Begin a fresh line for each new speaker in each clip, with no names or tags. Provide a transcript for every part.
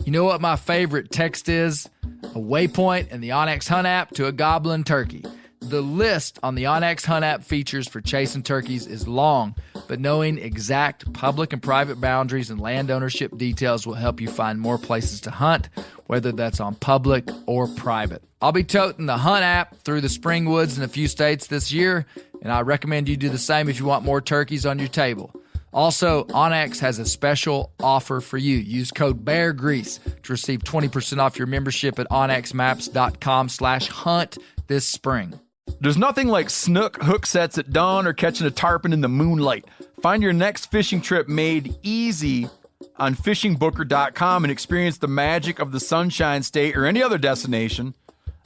You know what my favorite text is? A waypoint in the onX Hunt app to a goblin turkey. The list on the onX Hunt app features for chasing turkeys is long, but knowing exact public and private boundaries and land ownership details will help you find more places to hunt, whether that's on public or private. I'll be toting the Hunt app through the spring woods in a few states this year, and I recommend you do the same if you want more turkeys on your table. Also, onX has a special offer for you. Use code BEARGREASE to receive 20% off your membership at onxmaps.com/hunt this spring.
There's nothing like snook hook sets at dawn or catching a tarpon in the moonlight. Find your next fishing trip made easy on fishingbooker.com and experience the magic of the Sunshine State or any other destination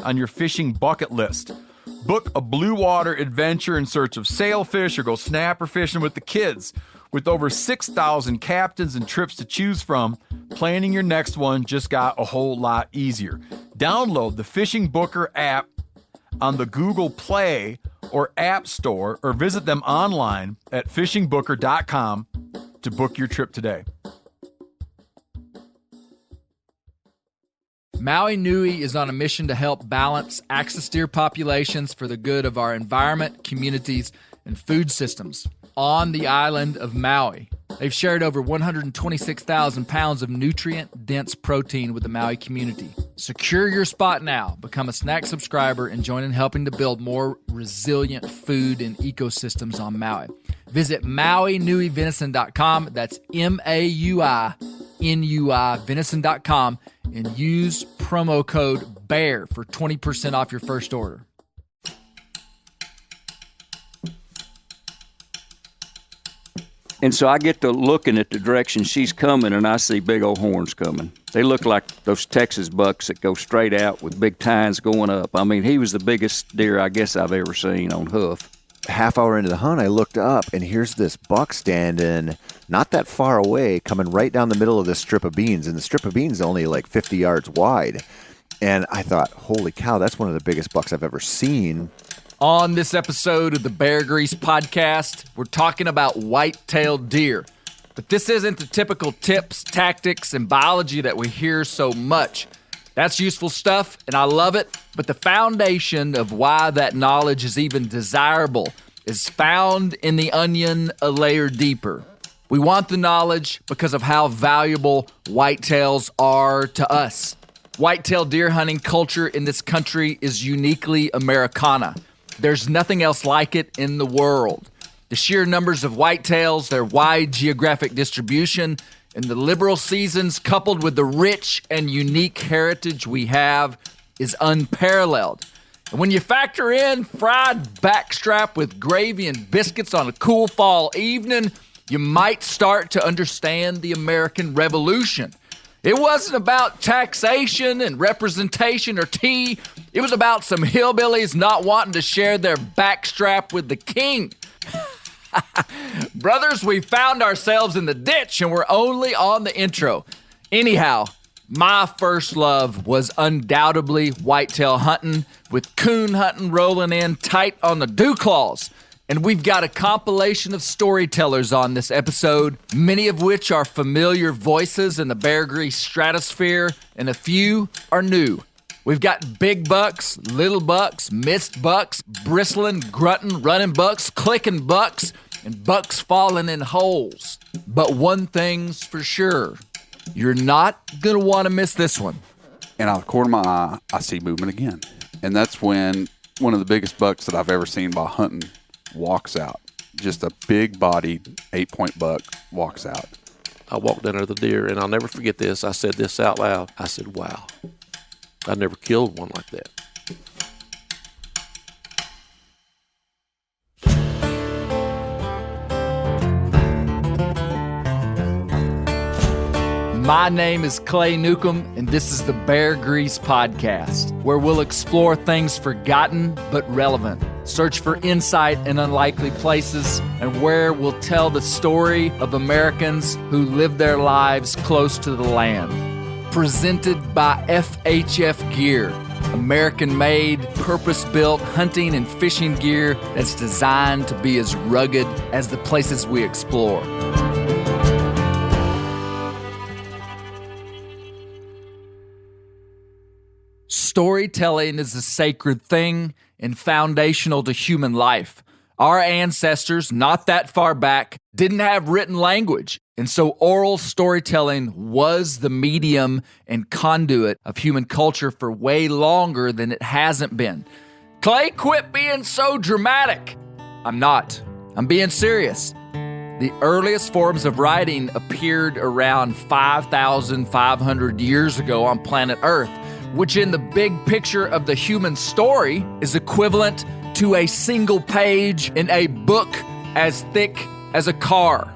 on your fishing bucket list. Book a blue water adventure in search of sailfish or go snapper fishing with the kids. With over 6,000 captains and trips to choose from, planning your next one just got a whole lot easier. Download the Fishing Booker app on the Google Play or App Store, or visit them online at fishingbooker.com to book your trip today.
Maui Nui is on a mission to help balance axis deer populations for the good of our environment, communities, and food systems on the island of Maui. They've shared over 126,000 pounds of nutrient-dense protein with the Maui community. Secure your spot now. Become a snack subscriber and join in helping to build more resilient food and ecosystems on Maui. Visit MauiNuiVenison.com. That's MAUINUI venison.com and use promo code BEAR for 20% off your first order.
And so I get to looking at the direction she's coming, and I see big old horns coming. They look like those Texas bucks that go straight out with big tines going up. I mean, he was the biggest deer I guess I've ever seen on hoof.
Half hour into the hunt, I looked up, and here's this buck standing not that far away, coming right down the middle of this strip of beans. And the strip of beans is only like 50 yards wide. And I thought, holy cow, that's one of the biggest bucks I've ever seen.
On this episode of the Bear Grease Podcast, we're talking about white-tailed deer. But this isn't the typical tips, tactics, and biology that we hear so much. That's useful stuff, and I love it, but the foundation of why that knowledge is even desirable is found in the onion a layer deeper. We want the knowledge because of how valuable whitetails are to us. Whitetail deer hunting culture in this country is uniquely Americana. There's nothing else like it in the world. The sheer numbers of whitetails, their wide geographic distribution, and the liberal seasons coupled with the rich and unique heritage we have is unparalleled. And when you factor in fried backstrap with gravy and biscuits on a cool fall evening, you might start to understand the American Revolution. It wasn't about taxation and representation or tea. It was about some hillbillies not wanting to share their backstrap with the king. Brothers, we found ourselves in the ditch and we're only on the intro. Anyhow, my first love was undoubtedly whitetail hunting, with coon hunting rolling in tight on the dew claws. And we've got a compilation of storytellers on this episode, many of which are familiar voices in the Bear Grease stratosphere, and a few are new. We've got big bucks, little bucks, missed bucks, Bristlin, Gruntin, running bucks, Clickin bucks, and bucks falling in holes. But one thing's for sure, you're not gonna want to miss this one.
And out of the corner of my eye, I see movement again. And that's when one of the biggest bucks that I've ever seen while hunting walks out. Just a big-bodied 8-point buck walks out.
I walked under the deer, and I'll never forget this. I said this out loud. I said, wow, I never killed one like that.
My name is Clay Newcomb, and this is the Bear Grease Podcast, where we'll explore things forgotten but relevant, search for insight in unlikely places, and where we'll tell the story of Americans who live their lives close to the land. Presented by FHF Gear, American-made, purpose-built hunting and fishing gear that's designed to be as rugged as the places we explore. Storytelling is a sacred thing and foundational to human life. Our ancestors, not that far back, didn't have written language, and so oral storytelling was the medium and conduit of human culture for way longer than it hasn't been. Clay, quit being so dramatic. I'm not. I'm being serious. The earliest forms of writing appeared around 5,500 years ago on planet Earth, which in the big picture of the human story is equivalent to a single page in a book as thick as a car.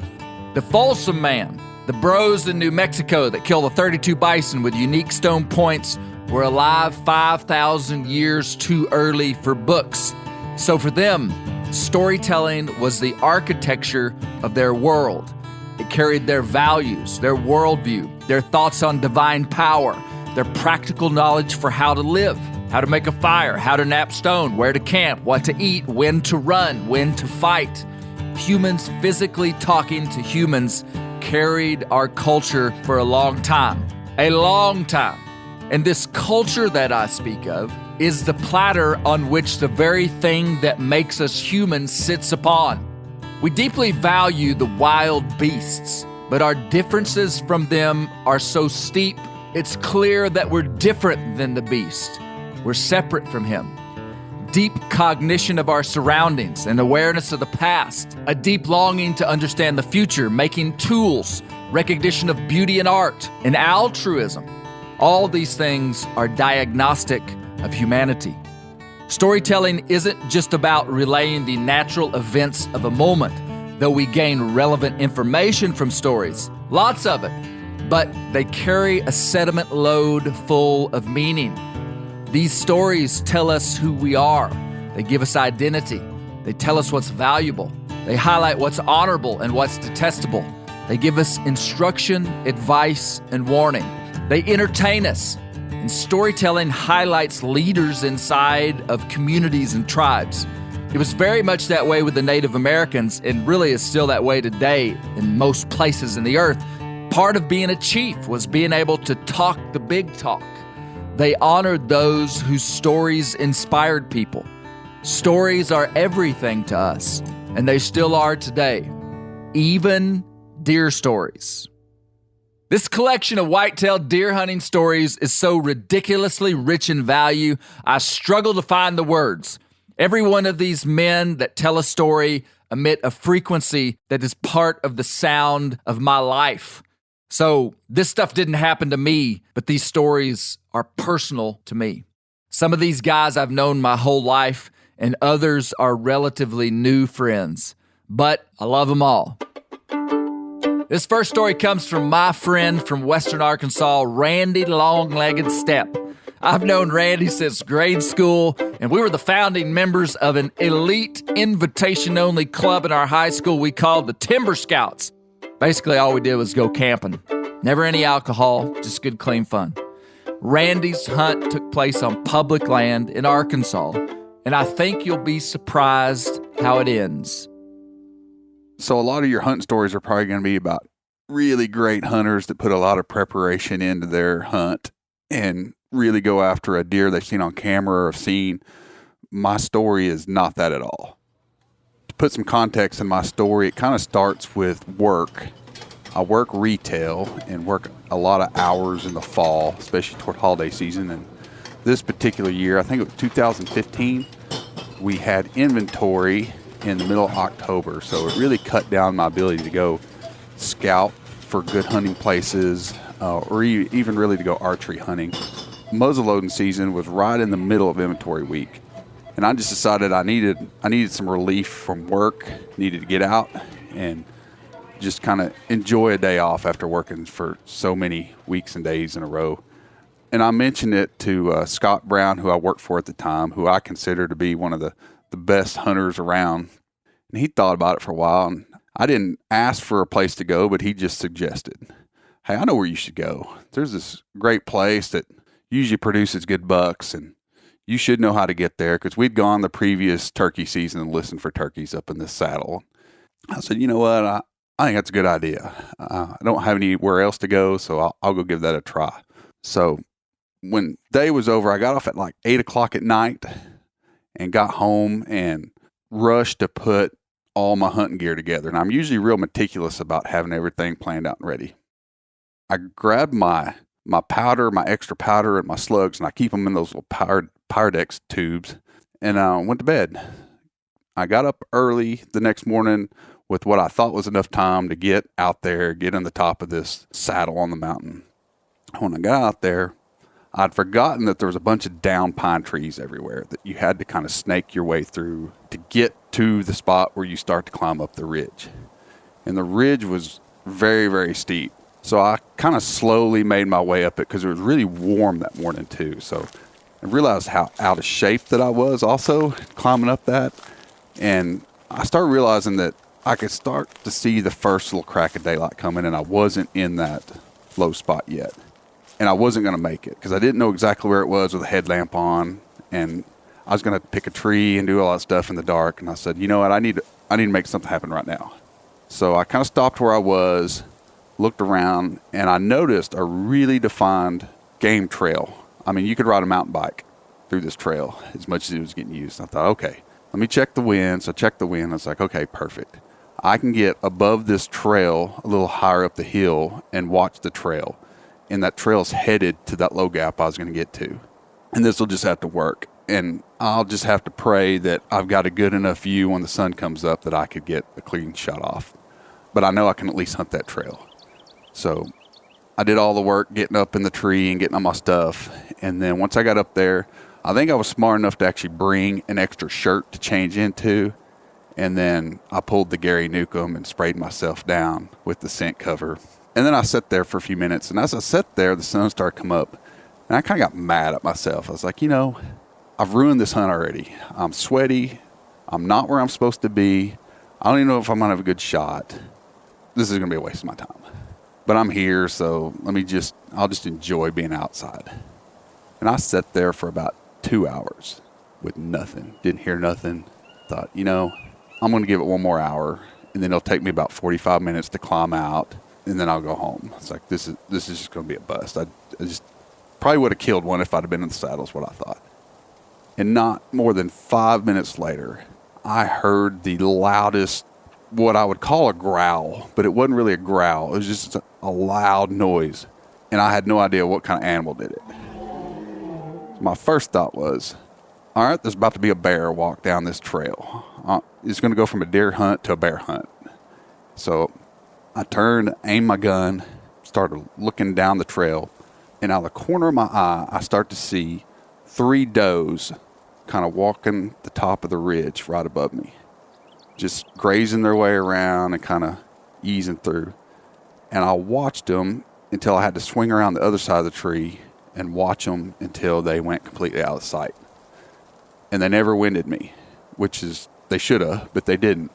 The Folsom Man, the bros in New Mexico that killed the 32 bison with unique stone points, were alive 5,000 years too early for books. So for them, storytelling was the architecture of their world. It carried their values, their worldview, their thoughts on divine power, their practical knowledge for how to live, how to make a fire, how to nap stone, where to camp, what to eat, when to run, when to fight. Humans physically talking to humans carried our culture for a long time. A long time. And this culture that I speak of is the platter on which the very thing that makes us human sits upon. We deeply value the wild beasts, but our differences from them are so steep, it's clear that we're different than the beast. We're separate from him. Deep cognition of our surroundings and awareness of the past, a deep longing to understand the future, making tools, recognition of beauty and art, and altruism. All these things are diagnostic of humanity. Storytelling isn't just about relaying the natural events of a moment, though we gain relevant information from stories, lots of it, but they carry a sediment load full of meaning. These stories tell us who we are. They give us identity. They tell us what's valuable. They highlight what's honorable and what's detestable. They give us instruction, advice, and warning. They entertain us. And storytelling highlights leaders inside of communities and tribes. It was very much that way with the Native Americans, and really is still that way today in most places in the earth. Part of being a chief was being able to talk the big talk. They honored those whose stories inspired people. Stories are everything to us, and they still are today, even deer stories. This collection of white-tailed deer hunting stories is so ridiculously rich in value, I struggle to find the words. Every one of these men that tell a story emit a frequency that is part of the sound of my life. So this stuff didn't happen to me, but these stories are personal to me. Some of these guys I've known my whole life, and others are relatively new friends. But I love them all. This first story comes from my friend from Western Arkansas, Randy Long-Legged Step. I've known Randy since grade school, and we were the founding members of an elite invitation-only club in our high school we called the Timber Scouts. Basically, all we did was go camping. Never any alcohol, just good, clean fun. Randy's hunt took place on public land in Arkansas, and I think you'll be surprised how it ends.
So a lot of your hunt stories are probably going to be about really great hunters that put a lot of preparation into their hunt and really go after a deer they've seen on camera or have seen. My story is not that at all. To put some context in my story, it kind of starts with work. I work retail and work a lot of hours in the fall, especially toward holiday season. And this particular year, I think it was 2015, we had inventory in the middle of October. So it really cut down my ability to go scout for good hunting places or even really to go archery hunting. Muzzleloading season was right in the middle of inventory week. And I just decided I needed some relief from work, needed to get out and just kind of enjoy a day off after working for so many weeks and days in a row. And I mentioned it to Scott Brown, who I worked for at the time, who I consider to be one of the best hunters around. And he thought about it for a while, and I didn't ask for a place to go, but he just suggested, hey, I know where you should go. There's this great place that usually produces good bucks, and you should know how to get there, because we'd gone the previous turkey season and listened for turkeys up in this saddle. I said, you know what, I think that's a good idea. I don't have anywhere else to go, so I'll go give that a try. So when day was over, I got off at like 8 o'clock at night and got home and rushed to put all my hunting gear together. And I'm usually real meticulous about having everything planned out and ready. I grabbed my powder, my extra powder, and my slugs, and I keep them in those little Pyrex tubes, and I went to bed. I got up early the next morning with what I thought was enough time to get out there, get on the top of this saddle on the mountain. When I got out there, I'd forgotten that there was a bunch of down pine trees everywhere that you had to kind of snake your way through to get to the spot where you start to climb up the ridge. And the ridge was very, very steep. So I kind of slowly made my way up it because it was really warm that morning too. So I realized how out of shape that I was also climbing up that. And I started realizing that I could start to see the first little crack of daylight coming, and I wasn't in that low spot yet. And I wasn't going to make it because I didn't know exactly where it was with a headlamp on. And I was going to pick a tree and do all that stuff in the dark. And I said, you know what, I need to make something happen right now. So I kind of stopped where I was, looked around, and I noticed a really defined game trail. I mean, you could ride a mountain bike through this trail as much as it was getting used. I thought, okay, let me check the wind. So I checked the wind. I was like, okay, perfect. I can get above this trail a little higher up the hill and watch the trail. And that trail's headed to that low gap I was going to get to. And this will just have to work. And I'll just have to pray that I've got a good enough view when the sun comes up that I could get a clean shot off. But I know I can at least hunt that trail. So I did all the work getting up in the tree and getting all my stuff. And then once I got up there, I think I was smart enough to actually bring an extra shirt to change into. And then I pulled the Gary Newcomb and sprayed myself down with the scent cover. And then I sat there for a few minutes. And as I sat there, the sun started to come up. And I kind of got mad at myself. I was like, you know, I've ruined this hunt already. I'm sweaty. I'm not where I'm supposed to be. I don't even know if I'm going to have a good shot. This is going to be a waste of my time. But I'm here, so I'll just enjoy being outside. And I sat there for about 2 hours with nothing. Didn't hear nothing. Thought, you know, I'm going to give it one more hour, and then it'll take me about 45 minutes to climb out, and then I'll go home. It's like, this is just going to be a bust. I just probably would have killed one if I'd have been in the saddle is what I thought. And not more than 5 minutes later, I heard the loudest, what I would call a growl, but it wasn't really a growl. It was just a loud noise, and I had no idea what kind of animal did it. So my first thought was, all right, there's about to be a bear walk down this trail. It's going to go from a deer hunt to a bear hunt. So I turned, aimed my gun, started looking down the trail, and out of the corner of my eye, I start to see 3 does kind of walking the top of the ridge right above me, just grazing their way around and kind of easing through. And I watched them until I had to swing around the other side of the tree and watch them until they went completely out of sight. And they never winded me, which is, they should have, but they didn't.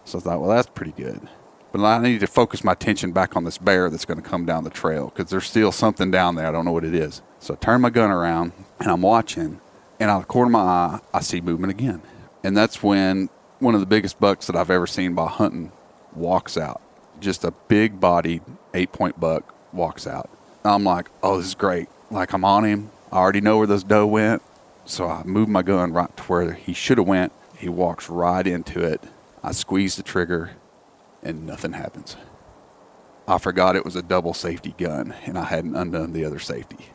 So I thought, well, that's pretty good. But I need to focus my attention back on this bear that's going to come down the trail because there's still something down there. I don't know what it is. So I turn my gun around and I'm watching, and out of the corner of my eye, I see movement again. And that's when one of the biggest bucks that I've ever seen by hunting walks out. Just a big-bodied 8-point buck walks out. I'm like, oh, this is great. Like, I'm on him. I already know where those doe went. So I moved my gun right to where he should have went. He walks right into it. I squeeze the trigger, and nothing happens. I forgot it was a double safety gun, and I hadn't undone the other safety.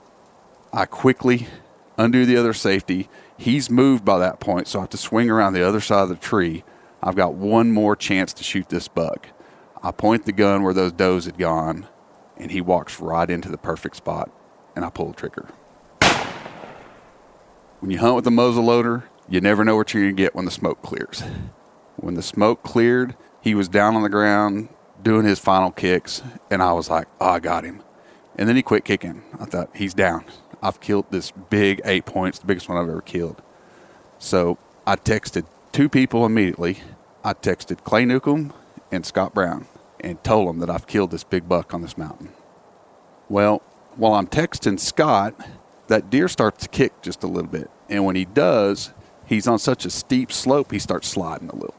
I quickly undo the other safety. He's moved by that point, so I have to swing around the other side of the tree. I've got one more chance to shoot this buck. I point the gun where those does had gone, and he walks right into the perfect spot, and I pull the trigger. When you hunt with a muzzle loader, you never know what you're going to get when the smoke clears. When the smoke cleared, he was down on the ground doing his final kicks, and I was like, oh, I got him. And then he quit kicking. I thought, he's down. I've killed this big 8 points, the biggest one I've ever killed. So I texted 2 people immediately. I texted Clay Newcomb and Scott Brown and told them that I've killed this big buck on this mountain. Well, while I'm texting Scott, that deer starts to kick just a little bit. And when he does, he's on such a steep slope, he starts sliding a little.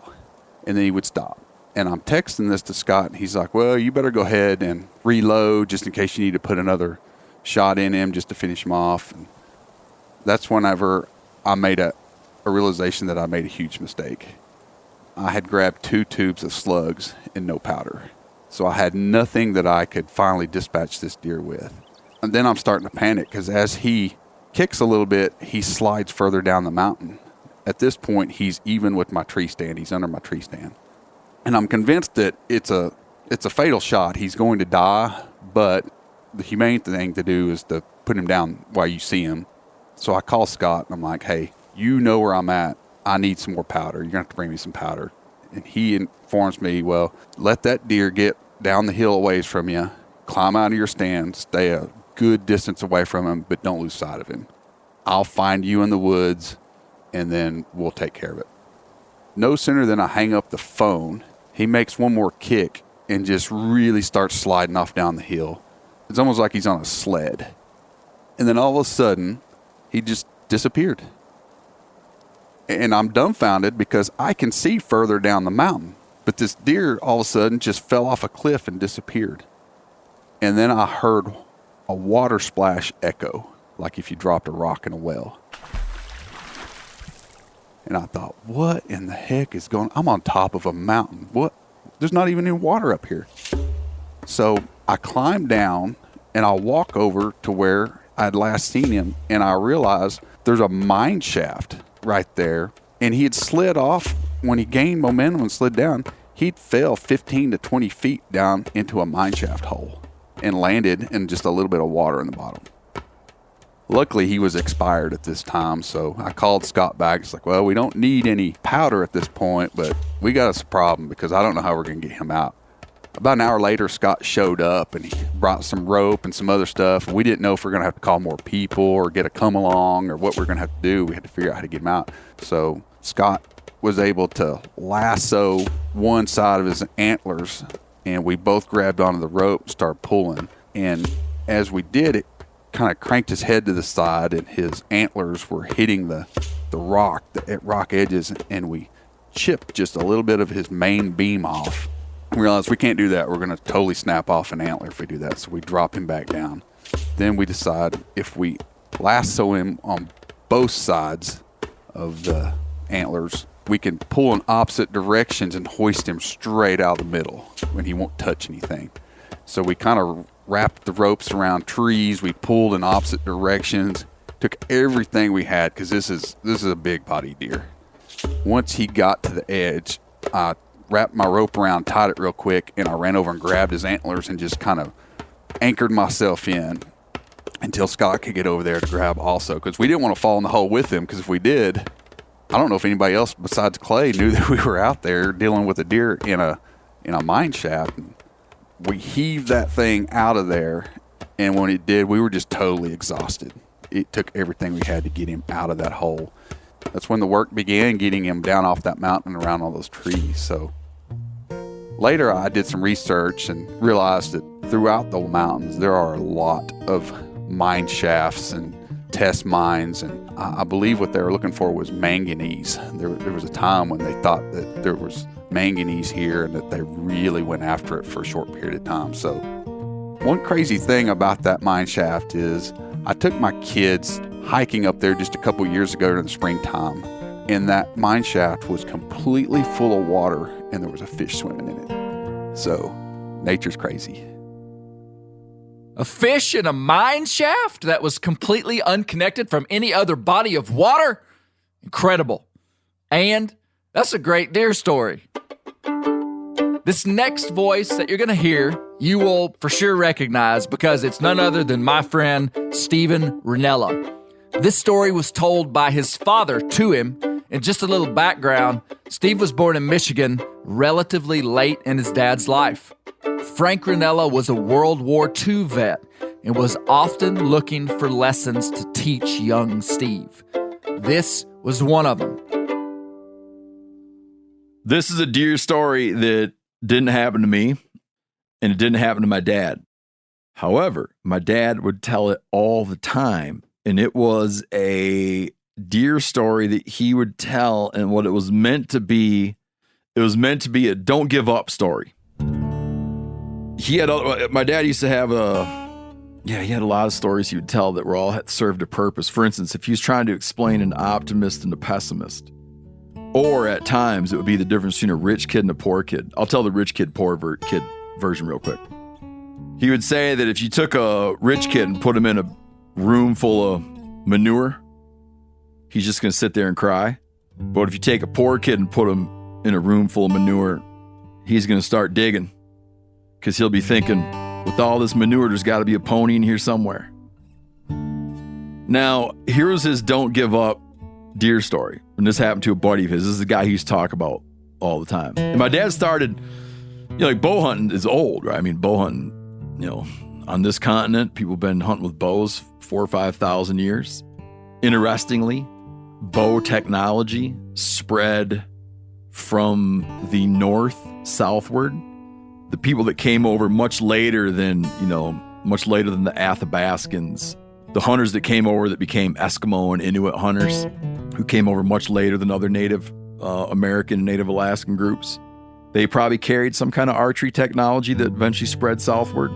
And then he would stop. And I'm texting this to Scott, and he's like, well, you better go ahead and reload just in case you need to put another shot in him just to finish him off. And that's whenever I made a realization that I made a huge mistake. I had grabbed 2 tubes of slugs and no powder. So I had nothing that I could finally dispatch this deer with. And then I'm starting to panic because as he kicks a little bit, he slides further down the mountain. At this point, he's even with my tree stand. He's under my tree stand. And I'm convinced that it's a fatal shot. He's going to die, but the humane thing to do is to put him down while you see him. So I call Scott, and I'm like, hey, you know where I'm at. I need some more powder. You're going to have to bring me some powder. And he informs me, well, let that deer get down the hill a ways from you, climb out of your stand, stay a good distance away from him, but don't lose sight of him. I'll find you in the woods, and then we'll take care of it. No sooner than I hang up the phone, he makes one more kick and just really starts sliding off down the hill. It's almost like he's on a sled. And then all of a sudden, he just disappeared. And I'm dumbfounded because I can see further down the mountain. But this deer all of a sudden just fell off a cliff and disappeared. And then I heard a water splash echo, like if you dropped a rock in a well. And I thought, what in the heck is going on? I'm on top of a mountain. What? There's not even any water up here. So I climb down and I walk over to where I'd last seen him. And I realize there's a mine shaft right there. And he had slid off when he gained momentum and slid down. He'd fell 15 to 20 feet down into a mine shaft hole and landed in just a little bit of water in the bottom. Luckily, he was expired at this time, so I called Scott back. It's like, well, we don't need any powder at this point, but we got us a problem because I don't know how we're going to get him out. About an hour later, Scott showed up, and he brought some rope and some other stuff. We didn't know if we were going to have to call more people or get a come-along or what we were going to have to do. We had to figure out how to get him out. So Scott was able to lasso one side of his antlers, and we both grabbed onto the rope and started pulling. And as we did, it kind of cranked his head to the side, and his antlers were hitting the rock edges, and we chipped just a little bit of his main beam off. We realized we can't do that. We're going to totally snap off an antler if we do that, so we drop him back down. Then we decide if we lasso him on both sides of the antlers, we can pull in opposite directions and hoist him straight out of the middle when he won't touch anything. So we kind of wrapped the ropes around trees. We pulled in opposite directions, took everything we had because this is a big body deer. Once he got to the edge, I wrapped my rope around, tied it real quick, and I ran over and grabbed his antlers and just kind of anchored myself in until Scott could get over there to grab also, because we didn't want to fall in the hole with him, because if we did, I don't know if anybody else besides Clay knew that we were out there dealing with a deer in a mine shaft. And we heaved that thing out of there, and when it did, we were just totally exhausted. It took everything we had to get him out of that hole. That's when the work began, getting him down off that mountain and around all those trees. So later I did some research and realized that throughout the mountains there are a lot of mine shafts and test mines, and I believe what they were looking for was manganese. There was a time when they thought that there was manganese here and that they really went after it for a short period of time. So one crazy thing about that mine shaft is I took my kids hiking up there just a couple years ago in the springtime, and that mine shaft was completely full of water and there was a fish swimming in it. So nature's crazy.
A fish in a mine shaft that was completely unconnected from any other body of water? Incredible. And that's a great deer story. This next voice that you're going to hear, you will for sure recognize because it's none other than my friend Stephen Rinella. This story was told by his father to him. And just a little background, Steve was born in Michigan relatively late in his dad's life. Frank Rinella was a World War II vet and was often looking for lessons to teach young Steve. This was one of them.
This is a deer story that didn't happen to me, and it didn't happen to my dad. However, my dad would tell it all the time, and it was a deer story that he would tell, and what it was meant to be, it was meant to be a don't give up story. My dad used to have Yeah, he had a lot of stories he would tell that were all served a purpose. For instance, if he was trying to explain an optimist and a pessimist, or at times it would be the difference between a rich kid and a poor kid. I'll tell the rich kid, poor kid version real quick. He would say that if you took a rich kid and put him in a room full of manure, he's just going to sit there and cry. But if you take a poor kid and put him in a room full of manure, he's going to start digging, because he'll be thinking, with all this manure, there's got to be a pony in here somewhere. Now, here's his don't give up deer story. And this happened to a buddy of his. This is the guy he used to talk about all the time. And my dad started, like bow hunting is old, right? I mean, bow hunting, on this continent, people have been hunting with bows 4,000 or 5,000 years. Interestingly, bow technology spread from the north southward. The people that came over much later than the Athabascans, the hunters that came over that became Eskimo and Inuit hunters, who came over much later than other Native American and Native Alaskan groups. They probably carried some kind of archery technology that eventually spread southward.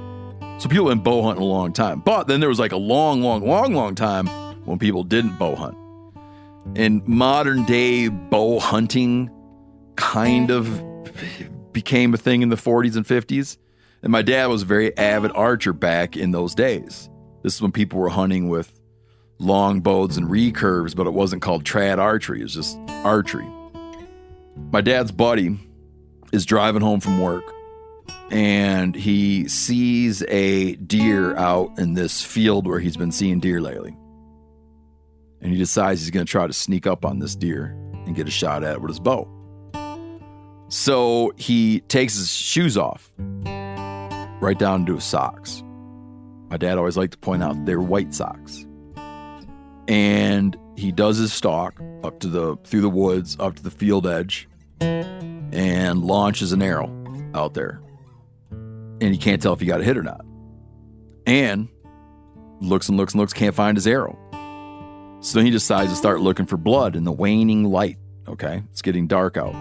So people have been bow hunting a long time. But then there was like a long time when people didn't bow hunt. And modern day bow hunting kind of became a thing in the 40s and 50s. And my dad was a very avid archer back in those days. This is when people were hunting with long bows and recurves, but it wasn't called trad archery. It was just archery. My dad's buddy is driving home from work, and he sees a deer out in this field where he's been seeing deer lately. And he decides he's going to try to sneak up on this deer and get a shot at it with his bow. So he takes his shoes off, right down into his socks. My dad always liked to point out they were white socks. And he does his stalk through the woods, up to the field edge, and launches an arrow out there. And he can't tell if he got a hit or not. And looks, can't find his arrow. So then he decides to start looking for blood in the waning light. Okay, it's getting dark out.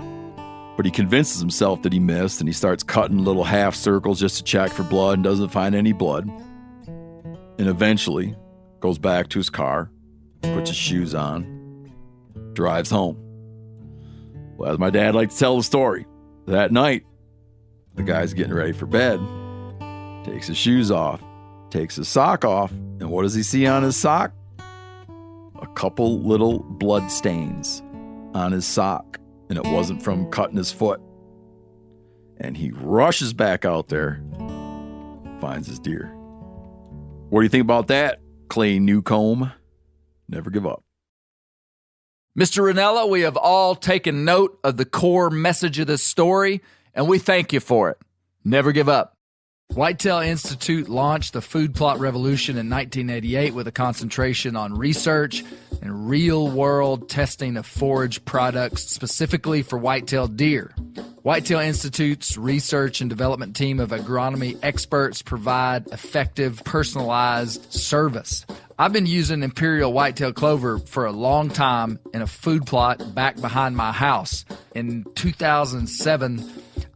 But he convinces himself that he missed, and he starts cutting little half circles just to check for blood and doesn't find any blood. And eventually goes back to his car, puts his shoes on, drives home. Well, as my dad liked to tell the story, that night, the guy's getting ready for bed, takes his shoes off, takes his sock off, and what does he see on his sock? A couple little blood stains on his sock, and it wasn't from cutting his foot. And he rushes back out there, finds his deer. What do you think about that, Clay Newcomb? Never give up.
Mr. Rinella, we have all taken note of the core message of this story, and we thank you for it. Never give up. Whitetail Institute launched the food plot revolution in 1988 with a concentration on research and real-world testing of forage products specifically for white-tailed deer. Whitetail Institute's research and development team of agronomy experts provide effective, personalized service. I've been using Imperial whitetail clover for a long time in a food plot back behind my house. In 2007,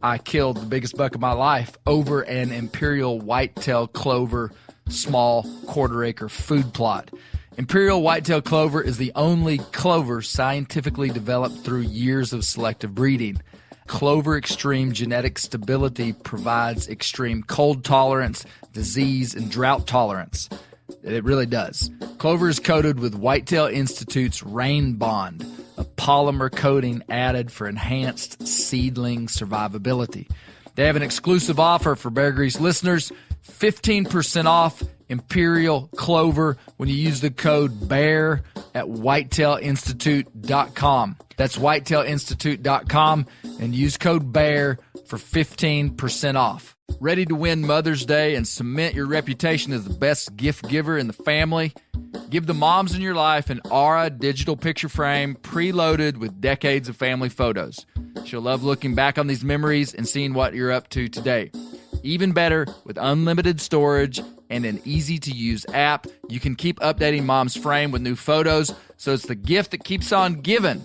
I killed the biggest buck of my life over an Imperial whitetail clover small quarter-acre food plot. Imperial whitetail clover is the only clover scientifically developed through years of selective breeding. Clover extreme genetic stability provides extreme cold tolerance, disease, and drought tolerance. It really does. Clover is coated with Whitetail Institute's Rain Bond, a polymer coating added for enhanced seedling survivability. They have an exclusive offer for Bear Grease listeners, 15% off Imperial Clover when you use the code BEAR at whitetailinstitute.com. That's whitetailinstitute.com and use code BEAR for 15% off. Ready to win Mother's Day and cement your reputation as the best gift giver in the family? Give the moms in your life an Aura digital picture frame preloaded with decades of family photos. She'll love looking back on these memories and seeing what you're up to today. Even better, with unlimited storage and an easy-to-use app, you can keep updating mom's frame with new photos, so it's the gift that keeps on giving.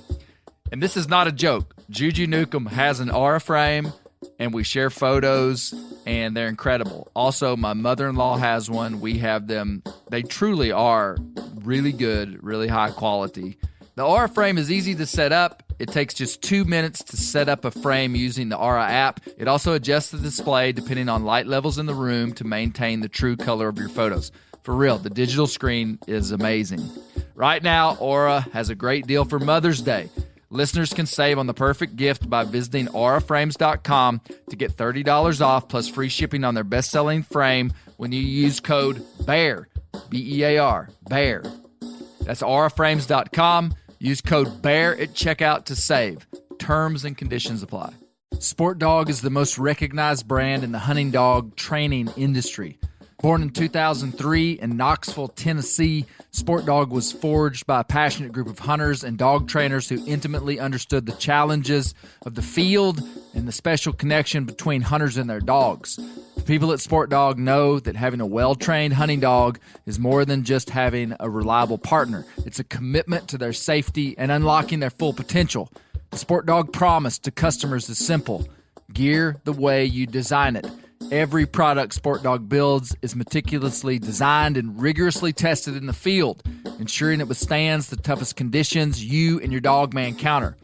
And this is not a joke. Juju Newcomb has an Aura frame, and we share photos and they're incredible. Also, my mother-in-law has one. We have them. They truly are really good, really high quality. The Aura frame is easy to set up. It takes just 2 minutes to set up a frame using the Aura app. It also adjusts the display depending on light levels in the room to maintain the true color of your photos. For real, the digital screen is amazing. Right now, Aura has a great deal for Mother's Day. Listeners can save on the perfect gift by visiting auraframes.com to get $30 off plus free shipping on their best-selling frame when you use code BEAR, B-E-A-R, BEAR. That's auraframes.com. Use code BEAR at checkout to save. Terms and conditions apply. Sport Dog is the most recognized brand in the hunting dog training industry. Born in 2003 in Knoxville, Tennessee, Sport Dog was forged by a passionate group of hunters and dog trainers who intimately understood the challenges of the field and the special connection between hunters and their dogs. The people at Sport Dog know that having a well-trained hunting dog is more than just having a reliable partner. It's a commitment to their safety and unlocking their full potential. The Sport Dog promise to customers is simple: gear the way you design it. Every product Sport Dog builds is meticulously designed and rigorously tested in the field, ensuring it withstands the toughest conditions you and your dog may encounter.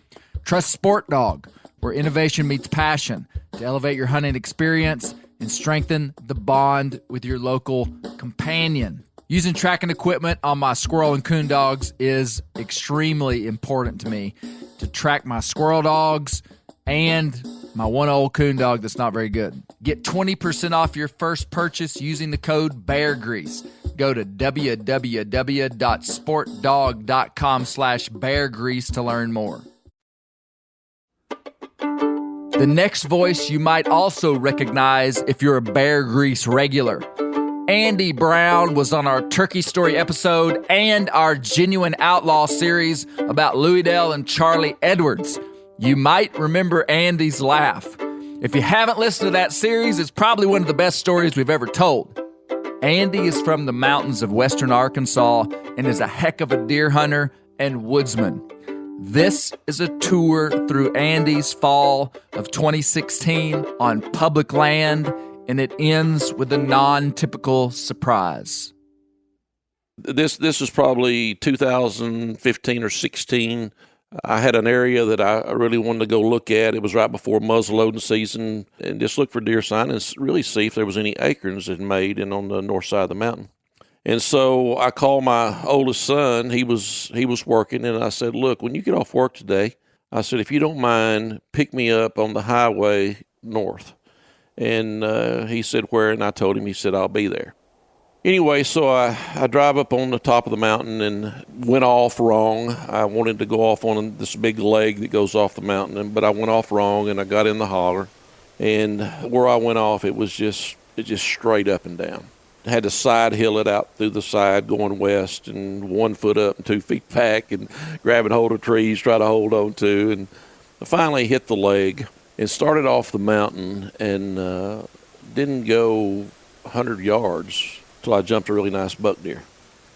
Trust Sport Dog, where innovation meets passion, to elevate your hunting experience and strengthen the bond with your local companion. Using tracking equipment on my squirrel and coon dogs is extremely important to me to track my squirrel dogs and my one old coon dog that's not very good. Get 20% off your first purchase using the code BEARGREASE. Go to www.sportdog.com/beargrease to learn more. The next voice you might also recognize if you're a Bear Grease regular. Andy Brown was on our Turkey Story episode and our Genuine Outlaw series about Louisdale and Charlie Edwards. You might remember Andy's laugh. If you haven't listened to that series, it's probably one of the best stories we've ever told. Andy is from the mountains of western Arkansas and is a heck of a deer hunter and woodsman. This is a tour through Andy's fall of 2016 on public land, and it ends with a non-typical surprise.
This is probably 2015 or 16. I had an area that I really wanted to go look at. It was right before muzzleloading season, and just look for deer sign and really see if there was any acorns that made in on the north side of the mountain. And so I called my oldest son. He was working, and I said, "Look, when you get off work today," I said, "if you don't mind, pick me up on the highway north." And he said, "Where?" And I told him. He said, "I'll be there." Anyway, so I drive up on the top of the mountain and went off wrong. I wanted to go off on this big leg that goes off the mountain, but I went off wrong, and I got in the holler. And where I went off, it just straight up and down. I had to side hill it out through the side going west, and 1 foot up and 2 feet back, and grabbing hold of trees, try to hold on to. And I finally hit the leg and started off the mountain and didn't go 100 yards till I jumped a really nice buck deer.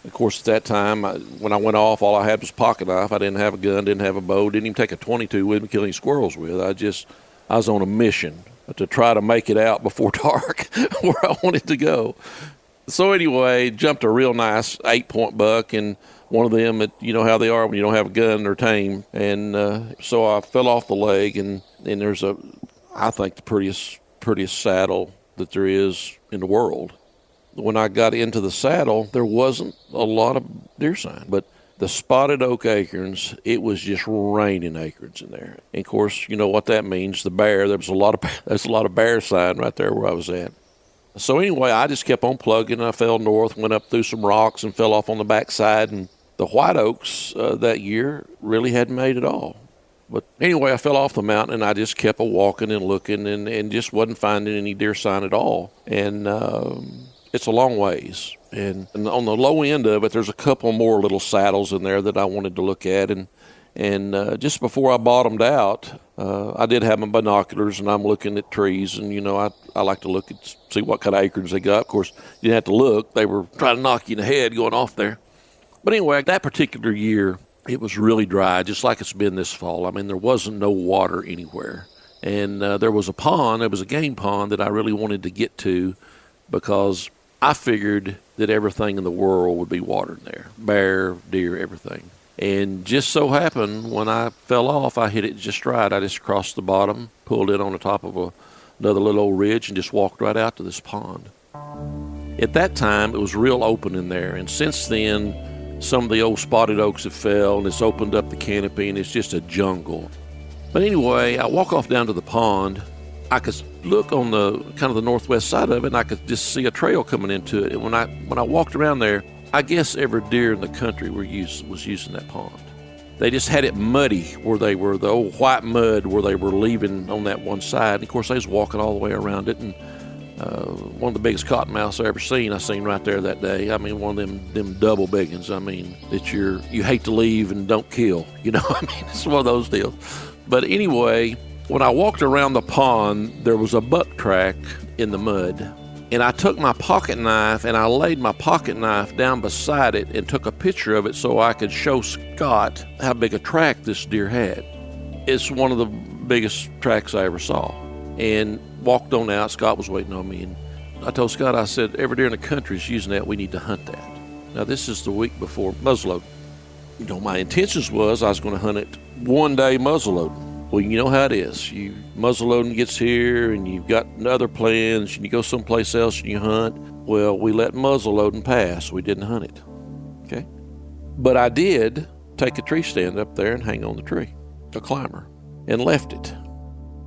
Of course, at that time, when I went off, all I had was a pocket knife. I didn't have a gun, didn't have a bow, didn't even take a 22 with me, kill any squirrels with. I was on a mission to try to make it out before dark where I wanted to go. So anyway, jumped a real nice 8-point buck, and one of them, you know how they are when you don't have a gun, they're tame. And so I fell off the leg, and there's I think the prettiest saddle that there is in the world. When I got into the saddle, there wasn't a lot of deer sign, but the spotted oak acorns, it was just raining acorns in there. And of course, you know what that means, the bear. There's a lot of bear sign right there where I was at. So anyway, I just kept on plugging. I fell north, went up through some rocks, and fell off on the backside. And the white oaks that year really hadn't made at all. But anyway, I fell off the mountain, and I just kept walking and looking, and just wasn't finding any deer sign at all. And it's a long ways. And on the low end of it, there's a couple more little saddles in there that I wanted to look at. And just before I bottomed out, I did have my binoculars, and I'm looking at trees. And, you know, I like to look and see what kind of acorns they got. Of course, you didn't have to look. They were trying to knock you in the head going off there. But anyway, that particular year, it was really dry, just like it's been this fall. I mean, there wasn't no water anywhere. And there was a game pond that I really wanted to get to because I figured that everything in the world would be watered in there. Bear, deer, everything. And just so happened, when I fell off, I hit it just right. I just crossed the bottom, pulled in on the top of another little old ridge, and just walked right out to this pond. At that time, it was real open in there. And since then, some of the old spotted oaks have fell, and it's opened up the canopy, and it's just a jungle. But anyway, I walk off down to the pond. I could look on the kind of the northwest side of it, and I could just see a trail coming into it. And when I walked around there, I guess every deer in the country was using that pond. They just had it muddy where they were, the old white mud where they were leaving on that one side. And of course, they was walking all the way around it. And one of the biggest cottonmouths I ever seen, I seen right there that day. I mean, one of them double big ones. I mean, that you hate to leave and don't kill. You know, I mean, it's one of those deals. But anyway, when I walked around the pond, there was a buck track in the mud. And I took my pocket knife and I laid my pocket knife down beside it and took a picture of it so I could show Scott how big a track this deer had. It's one of the biggest tracks I ever saw. And walked on out. Scott was waiting on me. And I told Scott, I said, every deer in the country is using that. We need to hunt that. Now, this is the week before muzzleload. You know, my intentions was I was going to hunt it one day muzzleloading. Well, you know how it is. Muzzleloading gets here, and you've got other plans, and you go someplace else and you hunt. Well, we let muzzleloading pass. We didn't hunt it. Okay? But I did take a tree stand up there and hang on the tree, a climber, and left it.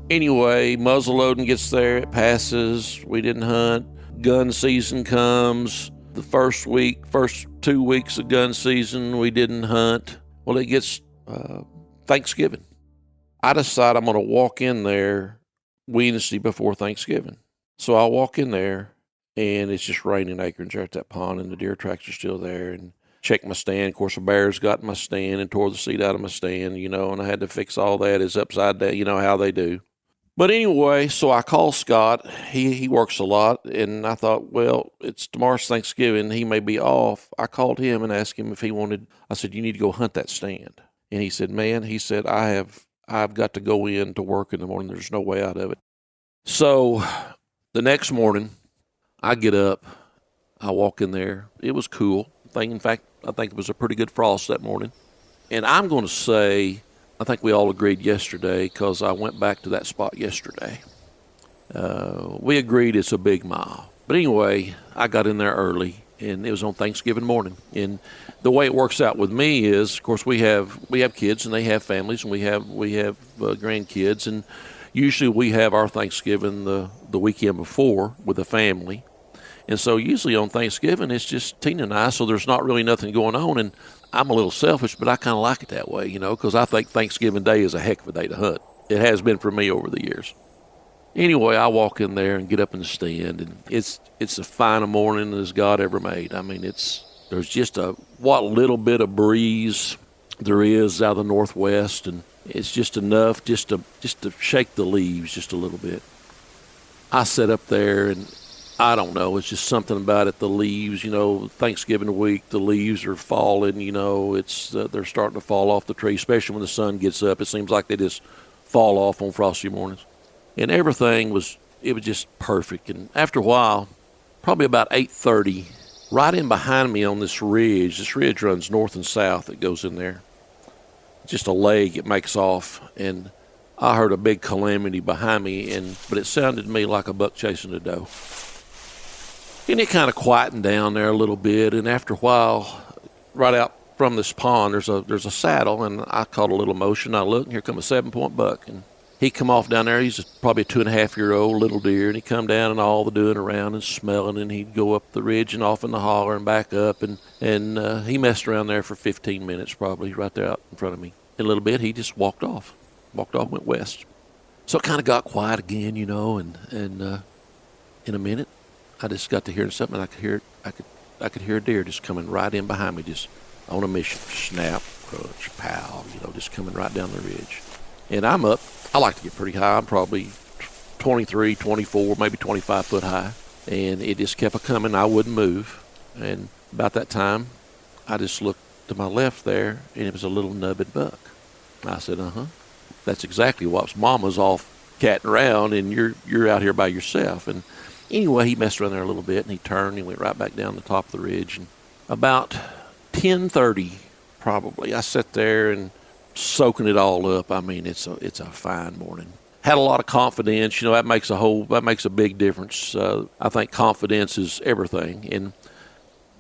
Anyway, muzzleloading gets there. It passes. We didn't hunt. Gun season comes. The first 2 weeks of gun season, we didn't hunt. Well, it gets Thanksgiving. I decide I'm going to walk in there Wednesday before Thanksgiving. So I walk in there, and it's just raining acorns there at that pond, and the deer tracks are still there. And check my stand. Of course, a bear's got my stand and tore the seat out of my stand, you know, and I had to fix all that. It's upside down, you know how they do. But anyway, so I called Scott. He works a lot, and I thought, well, tomorrow's Thanksgiving. He may be off. I called him and asked him if he wanted. I said, you need to go hunt that stand. And he said, I've got to go in to work in the morning. There's no way out of it. So the next morning, I get up. I walk in there. It was cool. In fact, I think it was a pretty good frost that morning. And I'm going to say, I think we all agreed yesterday because I went back to that spot yesterday. We agreed it's a big mile. But anyway, I got in there early, and it was on Thanksgiving morning. And the way it works out with me is, of course, we have kids and they have families, and we have grandkids, and usually we have our Thanksgiving the weekend before with the family. And so usually on Thanksgiving, it's just Tina and I, so there's not really nothing going on. And I'm a little selfish, but I kind of like it that way, you know, because I think Thanksgiving Day is a heck of a day to hunt. It has been for me over the years. Anyway, I walk in there and get up in the stand, and it's the finest morning as God ever made. I mean, there's just what little bit of breeze there is out of the northwest, and it's just enough just to shake the leaves just a little bit. I sat up there, and I don't know, it's just something about it. The leaves, you know, Thanksgiving week, the leaves are falling, you know, they're starting to fall off the tree, especially when the sun gets up. It seems like they just fall off on frosty mornings. And everything was just perfect. And after a while, probably about 8:30, right in behind me on this ridge runs north and south. It goes in there. Just a leg it makes off. And I heard a big calamity behind me, but it sounded to me like a buck chasing a doe. And it kind of quietened down there a little bit. And after a while, right out from this pond, there's a saddle, and I caught a little motion. I looked, and here come a 7-point buck. And he come off down there. He's probably a 2.5-year-old little deer, and he come down and all the doing around and smelling, and he'd go up the ridge and off in the holler and back up, and he messed around there for 15 minutes probably right there out in front of me. In a little bit, he just walked off, went west. So it kind of got quiet again, you know, and in a minute, I just got to hearing something. I could hear a deer just coming right in behind me, just on a mission. Snap, crunch, pow, you know, just coming right down the ridge. And I'm up. I like to get pretty high. I'm probably 23, 24, maybe 25 foot high. And it just kept a-coming. I wouldn't move. And about that time, I just looked to my left there, and it was a little nubbed buck. I said, that's exactly what Mama's off catting around, and you're out here by yourself. And anyway, he messed around there a little bit, and he turned and went right back down the top of the ridge. And about 10:30, probably, I sat there and soaking it all up. I mean, it's a fine morning. Had a lot of confidence. You know, that makes a big difference. I think confidence is everything. And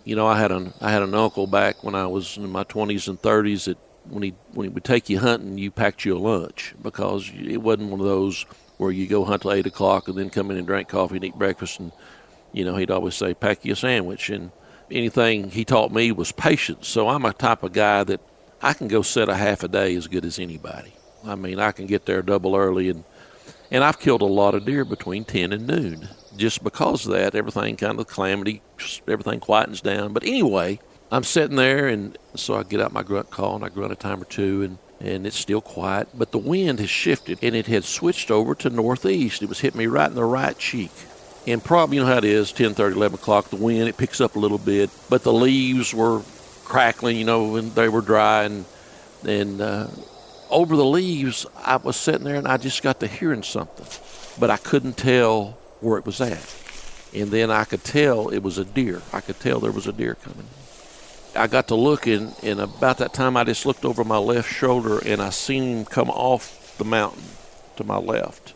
you know, I had an uncle back when I was in my 20s and 30s that when he would take you hunting, you packed you a lunch, because it wasn't one of those where you go hunt till 8 o'clock and then come in and drink coffee and eat breakfast. And you know, he'd always say, pack you a sandwich. And anything he taught me was patience. So I'm a type of guy that I can go set a half a day as good as anybody. I mean, I can get there double early, and I've killed a lot of deer between 10 and noon. Just because of that, everything kind of calamity, everything quietens down. But anyway, I'm sitting there, and so I get out my grunt call, and I grunt a time or two, and it's still quiet. But the wind has shifted, and it had switched over to northeast. It was hitting me right in the right cheek. And probably, you know how it is, 10:30, 11 o'clock, the wind, it picks up a little bit. But the leaves were crackling, you know, and they were dry. And over the leaves, I was sitting there, and I just got to hearing something. But I couldn't tell where it was at. And then I could tell it was a deer. I could tell there was a deer coming. I got to looking, and about that time I just looked over my left shoulder, and I seen him come off the mountain to my left.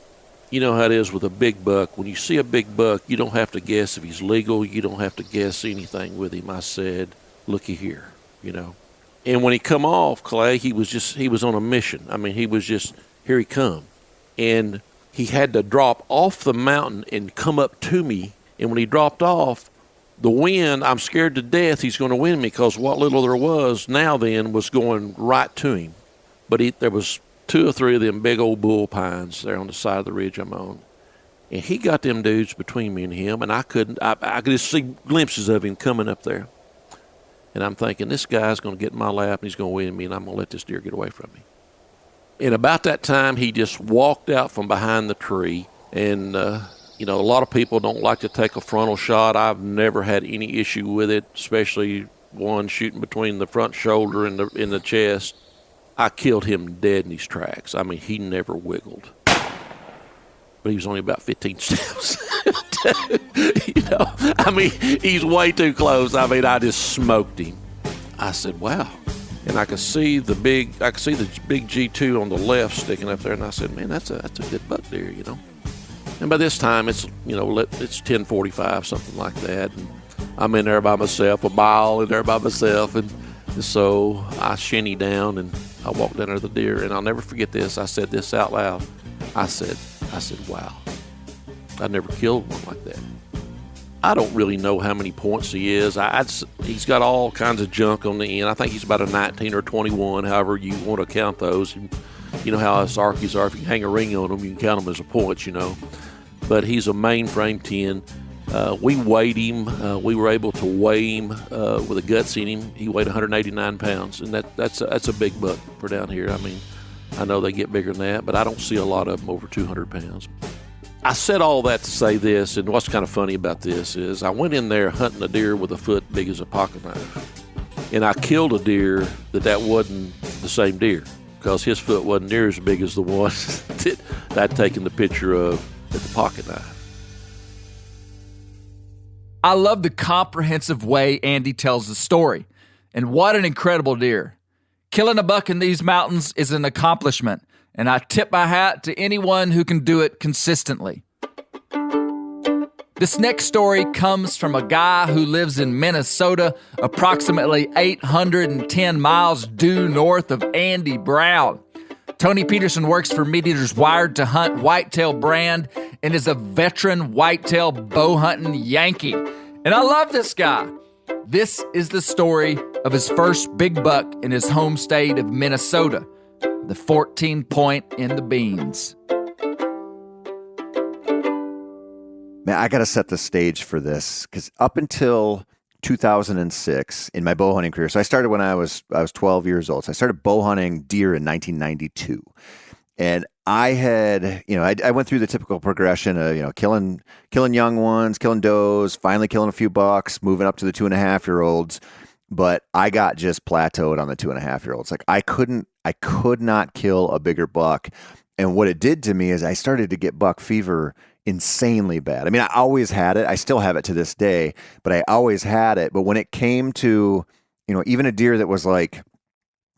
You know how it is with a big buck. When you see a big buck, you don't have to guess if he's legal. You don't have to guess anything with him. I said, looky here, you know. And when he come off, Clay, he was on a mission. I mean, he was just, here he come. And he had to drop off the mountain and come up to me. And when he dropped off, the wind, I'm scared to death he's going to win me, because what little there was now then was going right to him. But there was 2 or 3 of them big old bull pines there on the side of the ridge I'm on. And he got them dudes between me and him, and I could just see glimpses of him coming up there. And I'm thinking, this guy's going to get in my lap, and he's going to win me, and I'm going to let this deer get away from me. And about that time, he just walked out from behind the tree. And, you know, a lot of people don't like to take a frontal shot. I've never had any issue with it, especially one shooting between the front shoulder and in the chest. I killed him dead in his tracks. I mean, he never wiggled. But he was only about 15 steps. You know, I mean, he's way too close. I mean, I just smoked him. I said, wow. And I could see the big G2 on the left sticking up there, and I said, man, that's a good buck deer, you know. And by this time, it's 10:45, something like that. And I'm in there by myself, a mile in there by myself, and so I shinny down and I walked down there to the deer, and I'll never forget this. I said this out loud. I said, wow, I never killed one like that. I don't really know how many points he is. He's got all kinds of junk on the end. I think he's about a 19 or 21, however you want to count those. And you know how us Arkies are. If you can hang a ring on them, you can count them as a point, you know. But he's a mainframe 10. We weighed him. We were able to weigh him with the guts in him. He weighed 189 pounds, and that's a big buck for down here. I mean, I know they get bigger than that, but I don't see a lot of them over 200 pounds. I said all that to say this, and what's kind of funny about this is I went in there hunting a deer with a foot big as a pocket knife, and I killed a deer that wasn't the same deer, because his foot wasn't near as big as the one that I'd taken the picture of at the pocket knife.
I love the comprehensive way Andy tells the story, and what an incredible deer. Killing a buck in these mountains is an accomplishment, and I tip my hat to anyone who can do it consistently. This next story comes from a guy who lives in Minnesota, approximately 810 miles due north of Andy Brown. Tony Peterson works for Meat Eaters Wired to Hunt Whitetail brand and is a veteran whitetail bow hunting Yankee. And I love this guy. This is the story of his first big buck in his home state of Minnesota, the 14-point in the beans.
Man, I got to set the stage for this, because up until 2006 in my bow hunting career, so I started when I was 12 years old. So I started bow hunting deer in 1992. And I had, I went through the typical progression of, killing young ones, killing does, finally killing a few bucks, moving up to the 2.5-year-olds. But I got just plateaued on the 2.5-year-olds. Like I could not kill a bigger buck. And what it did to me is I started to get buck fever insanely bad. I mean, I always had it. I still have it to this day, but I always had it. But when it came to, even a deer that was like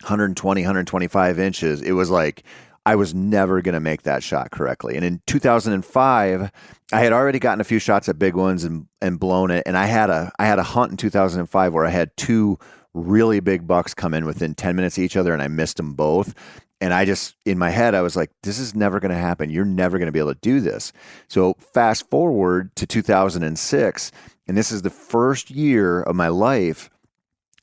120, 125 inches, it was like I was never going to make that shot correctly. And in 2005, I had already gotten a few shots at big ones and blown it. And I had a hunt in 2005 where I had two really big bucks come in within 10 minutes of each other, and I missed them both. And I just, in my head, I was like, this is never going to happen. You're never going to be able to do this. So fast forward to 2006, and this is the first year of my life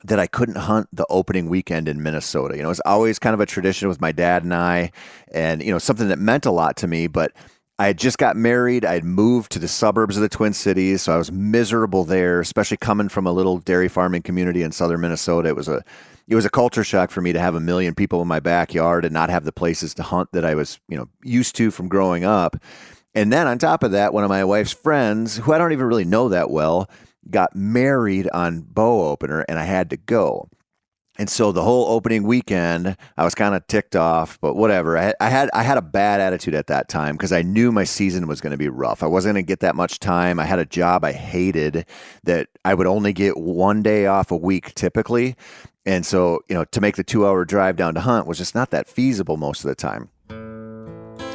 that I couldn't hunt the opening weekend in Minnesota. It was always kind of a tradition with my dad and I, and, something that meant a lot to me. But I had just got married. I had moved to the suburbs of the Twin Cities, so I was miserable there, especially coming from a little dairy farming community in southern Minnesota. It was a culture shock for me to have 1 million people in my backyard and not have the places to hunt that I was, used to from growing up. And then on top of that, one of my wife's friends, who I don't even really know that well, got married on bow opener, and I had to go. And so the whole opening weekend, I was kind of ticked off, but whatever. I had a bad attitude at that time because I knew my season was going to be rough. I wasn't going to get that much time. I had a job I hated that I would only get 1 day off a week typically. And so, to make the 2-hour drive down to hunt was just not that feasible most of the time.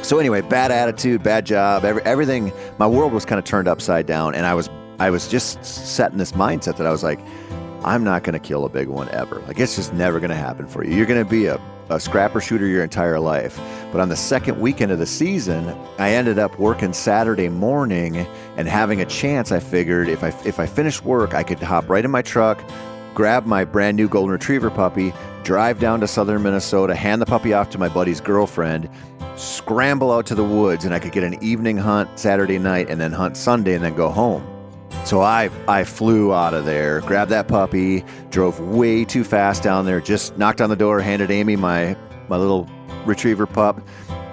So anyway, bad attitude, bad job, everything. My world was kind of turned upside down, and I was just set in this mindset that I was like, I'm not going to kill a big one ever. Like, it's just never going to happen for you. You're going to be a scrapper shooter your entire life. But on the second weekend of the season, I ended up working Saturday morning and having a chance. I figured if I finished work, I could hop right in my truck, grab my brand new golden retriever puppy, drive down to southern Minnesota, hand the puppy off to my buddy's girlfriend, scramble out to the woods, and I could get an evening hunt Saturday night and then hunt Sunday and then go home. So I flew out of there, grabbed that puppy, drove way too fast down there, just knocked on the door, handed Amy my little retriever pup,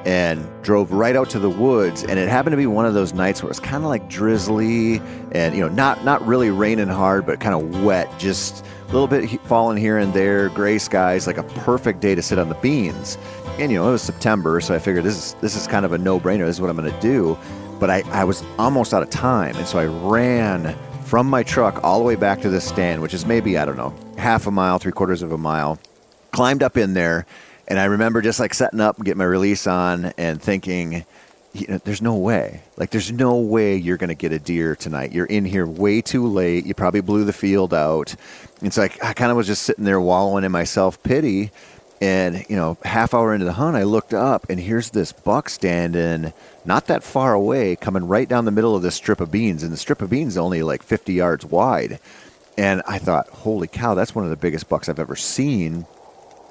and drove right out to the woods. And it happened to be one of those nights where it was kind of like drizzly and, not really raining hard, but kind of wet, just a little bit falling here and there, gray skies, like a perfect day to sit on the beans. And, it was September, so I figured this is kind of a no-brainer. This is what I'm going to do. But I was almost out of time, and so I ran from my truck all the way back to the stand, which is maybe, I don't know, half a mile, 3/4 of a mile, climbed up in there, and I remember just like setting up and getting my release on and thinking, there's no way. Like, there's no way you're going to get a deer tonight. You're in here way too late. You probably blew the field out. And so I kind of was just sitting there wallowing in my self-pity. And, half hour into the hunt, I looked up, and here's this buck standing not that far away, coming right down the middle of this strip of beans. And the strip of beans is only like 50 yards wide. And I thought, holy cow, that's one of the biggest bucks I've ever seen.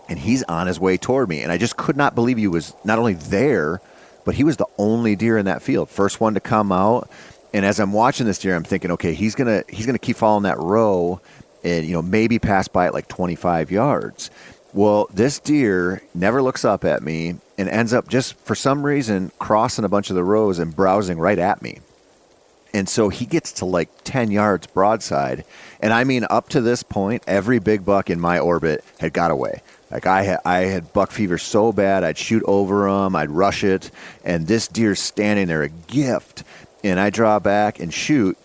And he's on his way toward me. And I just could not believe he was not only there, but he was the only deer in that field. First one to come out. And as I'm watching this deer, I'm thinking, okay, he's gonna keep following that row and, maybe pass by at like 25 yards. Well, this deer never looks up at me and ends up just for some reason crossing a bunch of the rows and browsing right at me. And so he gets to like 10 yards broadside. And I mean, up to this point, every big buck in my orbit had got away. Like I had buck fever so bad, I'd shoot over him, I'd rush it. And this deer's standing there, a gift. And I draw back and shoot.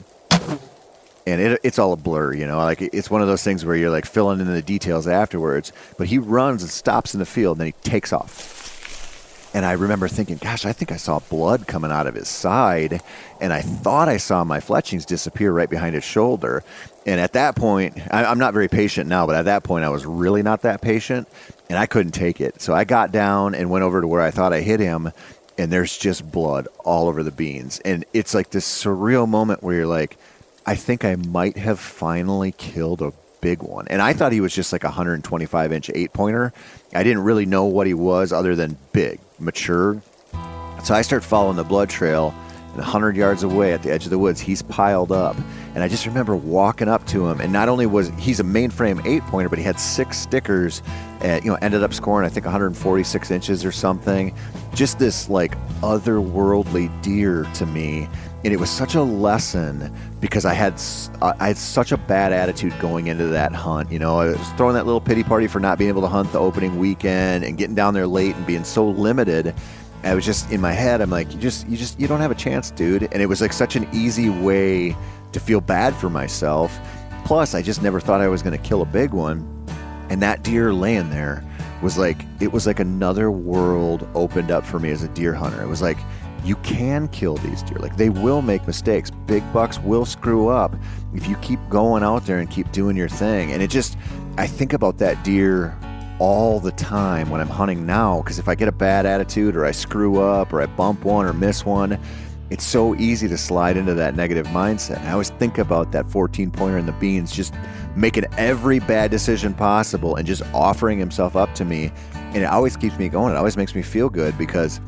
And it's all a blur, like it's one of those things where you're like filling in the details afterwards. But he runs and stops in the field, and then he takes off. And I remember thinking, gosh, I think I saw blood coming out of his side. And I thought I saw my fletchings disappear right behind his shoulder. And at that point, I'm not very patient now, but at that point I was really not that patient. And I couldn't take it. So I got down and went over to where I thought I hit him. And there's just blood all over the beans. And it's like this surreal moment where you're like, I think I might have finally killed a big one. And I thought he was just like a 125-inch 8-pointer. I didn't really know what he was other than big, mature. So I start following the blood trail, and 100 yards away at the edge of the woods, he's piled up. And I just remember walking up to him, and not only was he's a mainframe 8-pointer, but he had 6 stickers and, ended up scoring, I think, 146 inches or something. Just this like otherworldly deer to me. And it was such a lesson because I had such a bad attitude going into that hunt. I was throwing that little pity party for not being able to hunt the opening weekend and getting down there late and being so limited. I was just in my head, I'm like, you don't have a chance, dude. And it was like such an easy way to feel bad for myself. Plus, I just never thought I was going to kill a big one. And that deer laying there was like another world opened up for me as a deer hunter. It was like, you can kill these deer. Like, they will make mistakes. Big bucks will screw up if you keep going out there and keep doing your thing. And I think about that deer all the time when I'm hunting now, because if I get a bad attitude or I screw up or I bump one or miss one, it's so easy to slide into that negative mindset. And I always think about that 14-pointer in the beans, just making every bad decision possible and just offering himself up to me. And it always keeps me going. It always makes me feel good, because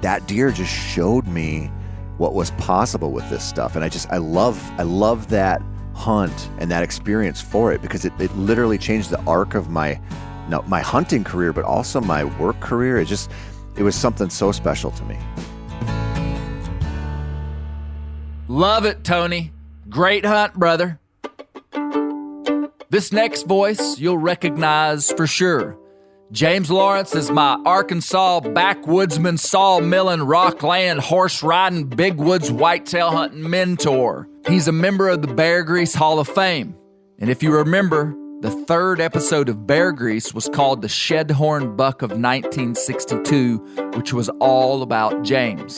that deer just showed me what was possible with this stuff. And I love that hunt and that experience for it, because it literally changed the arc of my hunting career, but also my work career. It was something so special to me.
Love it, Tony. Great hunt, brother. This next voice you'll recognize for sure. James Lawrence is my Arkansas backwoodsman, sawmilling, rockland, horse-riding, big woods whitetail hunting mentor. He's a member of the Bear Grease Hall of Fame. And if you remember, the third episode of Bear Grease was called The Shedhorn Buck of 1962, which was all about James.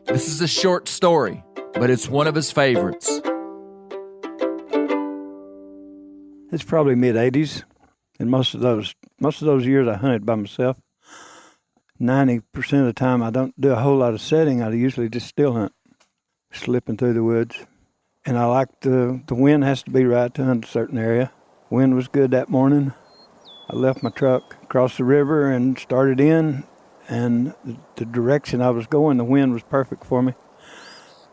This is a short story, but it's one of his favorites.
It's probably mid-'80s, and most of those years I hunted by myself. 90% of the time I don't do a whole lot of setting. I usually just still hunt, slipping through the woods. And I like the wind has to be right to hunt a certain area. Wind was good that morning. I left my truck, crossed the river, and started in. And the direction I was going, the wind was perfect for me.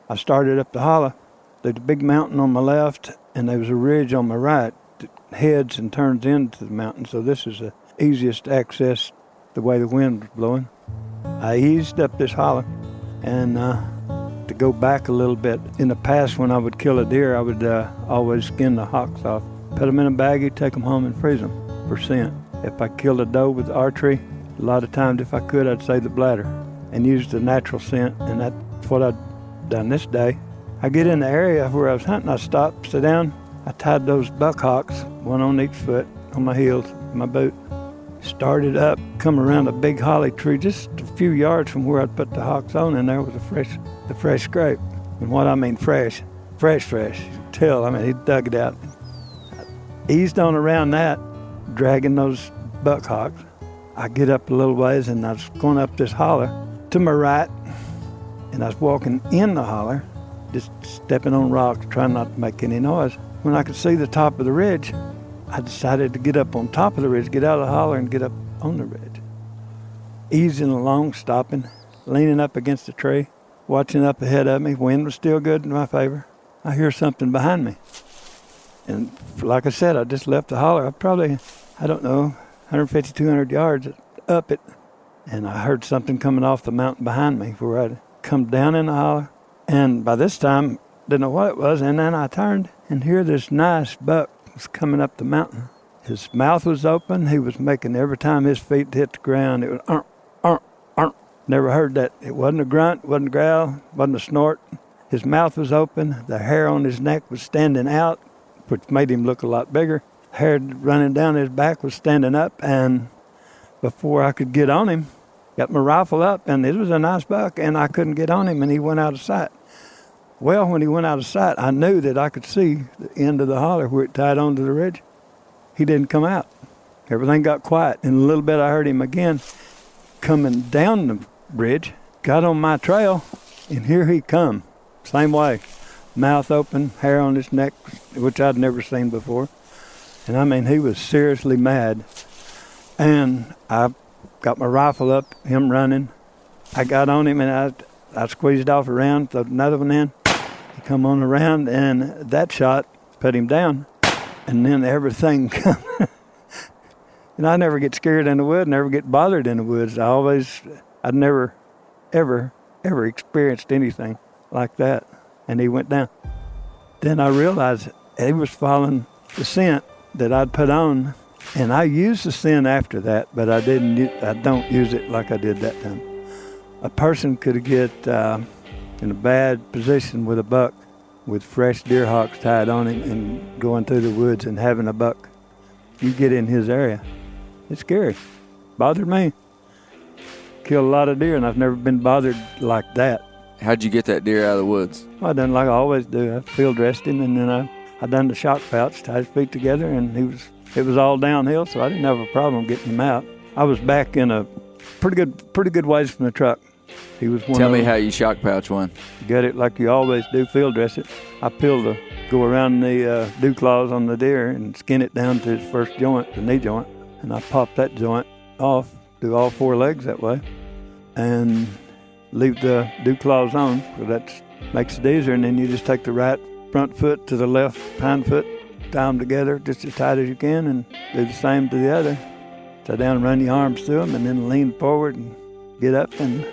I started up the hollow. There's a big mountain on my left, and there was a ridge on my right that heads and turns into the mountain. So this is the easiest access the way the wind was blowing. I eased up this hollow, and to go back a little bit, in the past when I would kill a deer, I would always skin the hocks off, put them in a baggie, take them home and freeze them for scent. If I killed a doe with archery, a lot of times if I could, I'd save the bladder and use the natural scent, and that's what I'd done this day. I get in the area where I was hunting, I stopped, sit down, I tied those buck hocks, one on each foot, on my heels, my boot. Started up, come around a big holly tree just a few yards from where I'd put the hocks on, and there was the fresh scrape. And what I mean fresh. You could tell, he dug it out. I eased on around that, dragging those buck hocks. I get up a little ways, and I was going up this holler to my right, and I was walking in the holler, just stepping on rocks, trying not to make any noise. When I could see the top of the ridge, I decided to get up on top of the ridge, get out of the holler and get up on the ridge. Easing along, stopping, leaning up against the tree, watching up ahead of me. Wind was still good in my favor. I hear something behind me. And like I said, I just left the holler. I probably, 150, 200 yards up it. And I heard something coming off the mountain behind me where I'd come down in the holler. And by this time, didn't know what it was. And then I turned and here this nice buck was coming up the mountain. His mouth was open. He was making, every time his feet hit the ground, it was Never heard that. It wasn't a grunt, wasn't a growl, wasn't a snort. His mouth was open. The hair on his neck was standing out, which made him look a lot bigger. Hair running down his back was standing up, and before I could get on him, got my rifle up, and it was a nice buck, and I couldn't get on him, and he went out of sight. Well, when he went out of sight, I knew that I could see the end of the holler where it tied onto the ridge. He didn't come out. Everything got quiet. In a little bit, I heard him again coming down the bridge, got on my trail, and here he come. Same way. Mouth open, hair on his neck, which I'd never seen before. And he was seriously mad. And I got my rifle up, him running. I got on him, and I squeezed off around, threw another one in. He come on around, and that shot put him down. And then everything come. And I never get scared in the woods, never get bothered in the woods. I'd never, ever experienced anything like that. And he went down. Then I realized he was following the scent that I'd put on. And I used the scent after that, but I don't use it like I did that time. A person could get in a bad position with a buck with fresh deer hawks tied on him and going through the woods and having a buck. You get in his area, it's scary. Bothered me. Killed a lot of deer, and I've never been bothered like that.
How'd you get that deer out of the woods?
Well, I done like I always do. I field dressed him, and then I done the shock pouch, tied his feet together, and it was all downhill, so I didn't have a problem getting him out. I was back in a pretty good ways from the truck. He was one.
Tell
of
me
them.
how you shock pouch one.
Get it like you always do, field dress it. I go around the dew claws on the deer and skin it down to his first joint, the knee joint, and I pop that joint off, do all 4 legs that way, and leave the dew claws on, so that makes it easier, and then you just take the right front foot to the left hind foot, tie them together just as tight as you can, and do the same to the other. Sit down and run your arms through them, and then lean forward and get up, and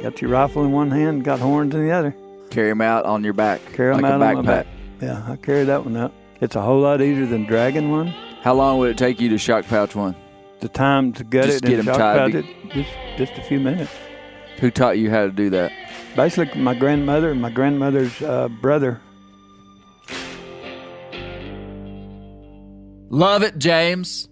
got your rifle in one hand, got horns in the other.
Carry them out on your back.
Carry them
like
out
a
on
backpack.
my back. Yeah, I carry that one out. It's a whole lot easier than dragging one.
How long would it take you to shock pouch one?
The time to gut
Just
it
get
and
'em
shock
tied
pouch it, just a few minutes.
Who taught you how to do that?
Basically, my grandmother and my grandmother's brother.
Love it, James.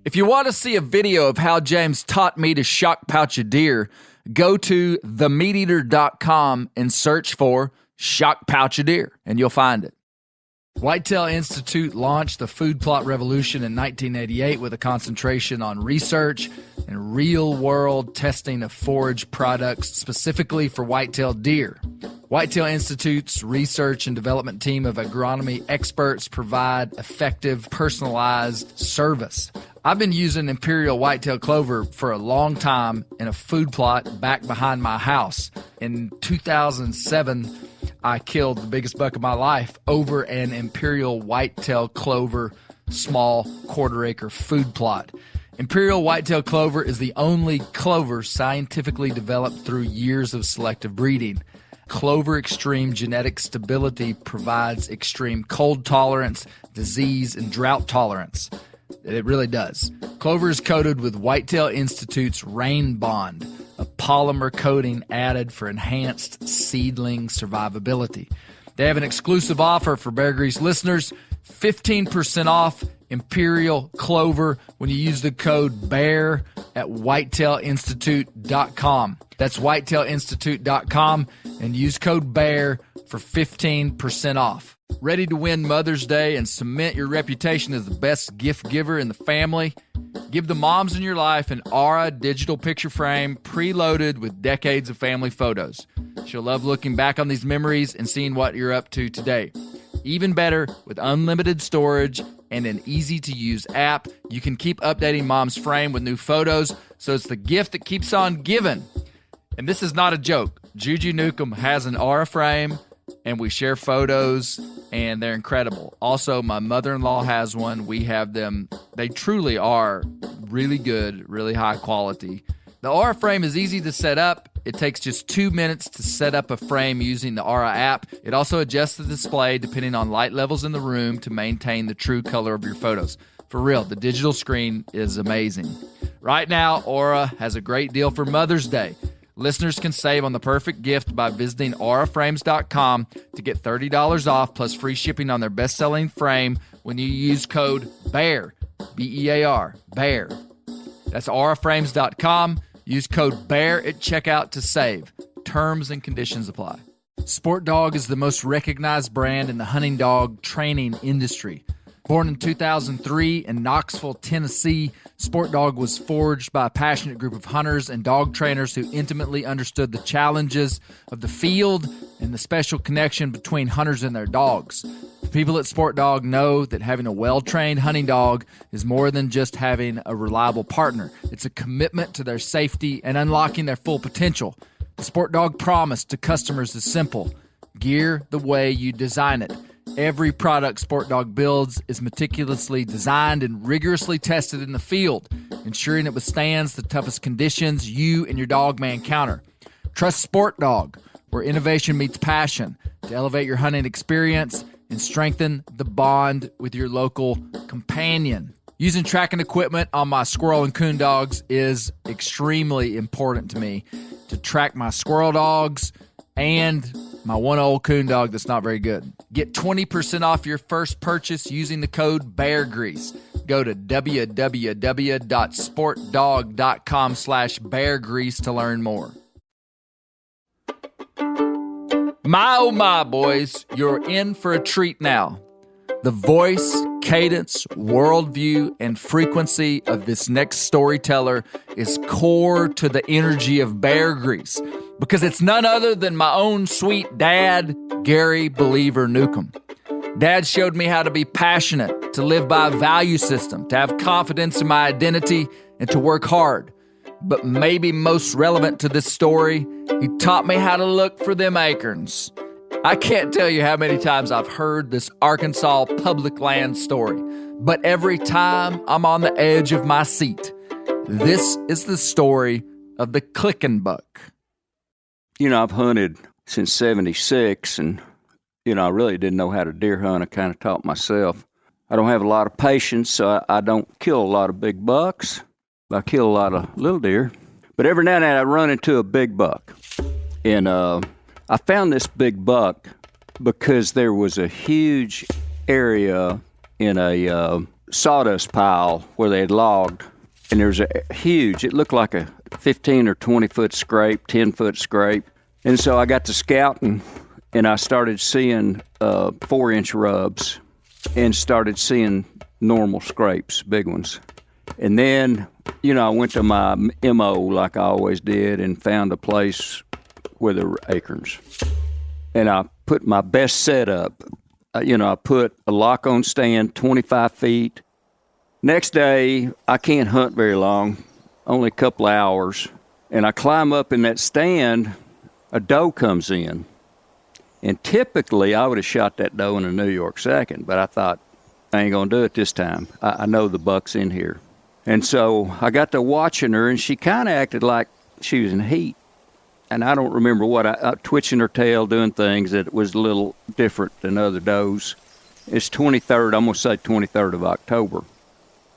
If you want to see a video of how James taught me to shock pouch a deer, go to themeateater.com and search for shock pouch a deer, and you'll find it. Whitetail Institute launched the food plot revolution in 1988 with a concentration on research and real-world testing of forage products specifically for white-tailed deer. Whitetail Institute's research and development team of agronomy experts provide effective, personalized service. I've been using Imperial whitetail clover for a long time in a food plot back behind my house. In 2007, I killed the biggest buck of my life over an Imperial whitetail clover small quarter-acre food plot. Imperial whitetail clover is the only clover scientifically developed through years of selective breeding. Clover extreme genetic stability provides extreme cold tolerance, disease, and drought tolerance. It really does. Clover is coated with Whitetail Institute's Rain Bond, a polymer coating added for enhanced seedling survivability. They have an exclusive offer for Bear Grease listeners, 15% off Imperial Clover when you use the code BEAR at whitetailinstitute.com. That's whitetailinstitute.com and use code BEAR for 15% off. Ready to win Mother's Day and cement your reputation as the best gift giver in the family? Give the moms in your life an Aura digital picture frame preloaded with decades of family photos. She'll love looking back on these memories and seeing what you're up to today. Even better, with unlimited storage and an easy-to-use app, you can keep updating mom's frame with new photos, so it's the gift that keeps on giving. And this is not a joke. Juju Newcomb has an Aura frame, and we share photos, and they're incredible. Also, my mother-in-law has one. We have them. They truly are really good, really high quality. The Aura frame is easy to set up. It takes just 2 minutes to set up a frame using the Aura app. It also adjusts the display depending on light levels in the room to maintain the true color of your photos. For real, the digital screen is amazing. Right now, Aura has a great deal for Mother's Day. Listeners can save on the perfect gift by visiting auraframes.com to get $30 off plus free shipping on their best-selling frame when you use code BEAR, B-E-A-R, BEAR. That's auraframes.com. Use code BEAR at checkout to save. Terms and conditions apply. Sport Dog is the most recognized brand in the hunting dog training industry. Born in 2003 in Knoxville, Tennessee, Sport Dog was forged by a passionate group of hunters and dog trainers who intimately understood the challenges of the field and the special connection between hunters and their dogs. The people at Sport Dog know that having a well-trained hunting dog is more than just having a reliable partner. It's a commitment to their safety and unlocking their full potential. The Sport Dog promise to customers is simple: gear the way you design it. Every product Sport Dog builds is meticulously designed and rigorously tested in the field, ensuring it withstands the toughest conditions you and your dog may encounter. Trust Sport Dog, where innovation meets passion, to elevate your hunting experience and strengthen the bond with your local companion. Using tracking equipment on my squirrel and coon dogs is extremely important to me. to track my squirrel dogs and my one old coon dog that's not very good. Get 20% off your first purchase using the code BEARGREASE. Go to www.sportdog.com/beargrease to learn more. My oh my, boys, you're in for a treat now. The voice, cadence, worldview, and frequency of this next storyteller is core to the energy of Bear Grease, because it's none other than my own sweet dad, Gary Believer Newcomb. Dad showed me how to be passionate, to live by a value system, to have confidence in my identity, and to work hard. But maybe most relevant to this story, he taught me how to look for them acorns. I can't tell you how many times I've heard this Arkansas public land story, but every time I'm on the edge of my seat. This is the story of the Clickin buck.
I've hunted since 76, and, I really didn't know how to deer hunt. I kind of taught myself. I don't have a lot of patience, so I don't kill a lot of big bucks. I kill a lot of little deer. But every now and then I run into a big buck. And I found this big buck because there was a huge area in a sawdust pile where they had logged. And there was a huge, it looked like a 15 or 20 foot scrape, 10 foot scrape. And so I got to scouting, and I started seeing 4-inch rubs and started seeing normal scrapes, big ones. And then, I went to my MO like I always did and found a place where there were acorns. And I put my best setup. I put a lock-on stand 25 feet. Next day, I can't hunt very long, only a couple of hours. And I climb up in that stand, a doe comes in. And typically, I would have shot that doe in a New York second, but I thought, I ain't going to do it this time. I know the buck's in here. And so I got to watching her, and she kind of acted like she was in heat. And I don't remember what, twitching her tail, doing things that was a little different than other does. It's 23rd, I'm going to say 23rd of October.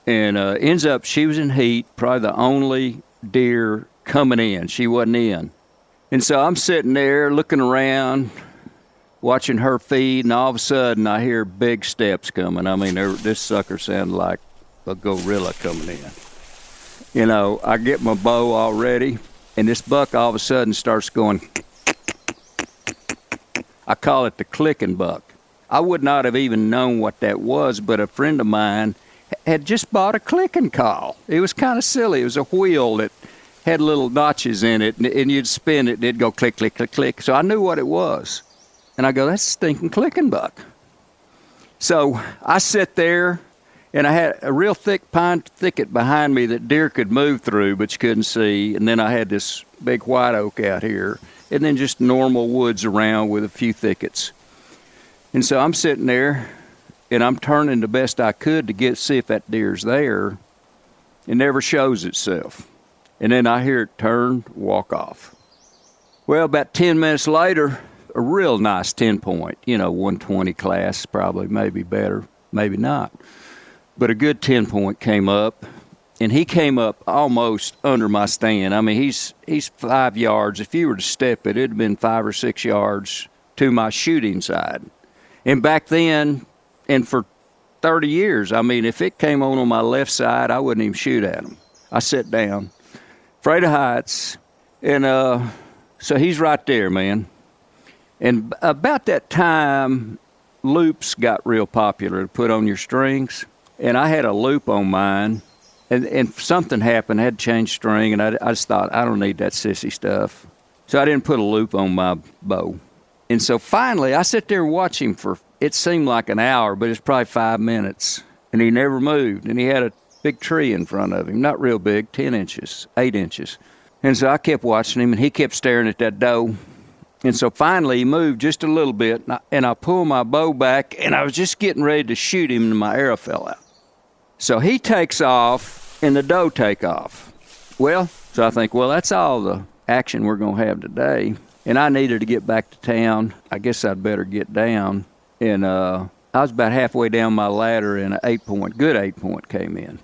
And ends up, she was in heat, probably the only deer coming in. She wasn't in. And so I'm sitting there looking around, watching her feed, and all of a sudden I hear big steps coming. I mean, this sucker sounded like a gorilla coming in. I get my bow all ready, and this buck all of a sudden starts going. I call it the Clickin buck. I would not have even known what that was, but a friend of mine had just bought a Clickin call. It was kind of silly. It was a wheel that had little notches in it, and you'd spin it, and it'd go click, click, click, click. So I knew what it was. And I go, that's a stinking Clickin buck. So I sit there, and I had a real thick pine thicket behind me that deer could move through, but you couldn't see. And then I had this big white oak out here, and then just normal woods around with a few thickets. And so I'm sitting there, and I'm turning the best I could to see if that deer's there. It never shows itself. And then I hear it turn, walk off. Well, about 10 minutes later, a real nice 10-point, 120 class, probably, maybe better, maybe not. But a good 10-point came up, and he came up almost under my stand. I mean, he's 5 yards. If you were to step it, it'd have been 5 or 6 yards to my shooting side. And back then, and for 30 years, I mean, if it came on my left side, I wouldn't even shoot at him. I sat down, afraid of heights, and so he's right there, man. And about that time, loops got real popular to put on your strings. And I had a loop on mine, and something happened. I had to change string, and I just thought, I don't need that sissy stuff. So I didn't put a loop on my bow. And so finally, I sat there and watched him for, it seemed like an hour, but it's probably 5 minutes. And he never moved. And he had a big tree in front of him, not real big, 10 inches, 8 inches. And so I kept watching him, and he kept staring at that doe. And so finally he moved just a little bit, and I pulled my bow back, and I was just getting ready to shoot him, and my arrow fell out. So he takes off, and the doe take off. Well, so I think, well, that's all the action we're going to have today. And I needed to get back to town. I guess I'd better get down. And I was about halfway down my ladder, and an good 8-point came in.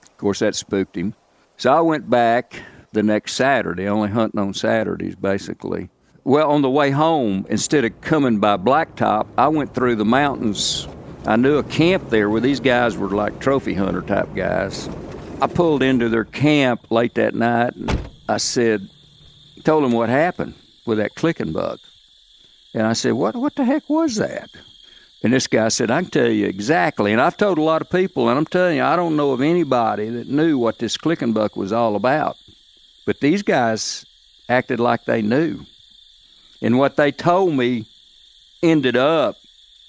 Of course, that spooked him. So I went back, the next Saturday, only hunting on Saturdays, basically. Well, on the way home, instead of coming by Blacktop, I went through the mountains. I knew a camp there where these guys were like trophy hunter type guys. I pulled into their camp late that night, and I told them what happened with that clicking buck. And I said, what the heck was that? And this guy said, I can tell you exactly. And I've told a lot of people, and I'm telling you, I don't know of anybody that knew what this clicking buck was all about. But these guys acted like they knew. And what they told me ended up,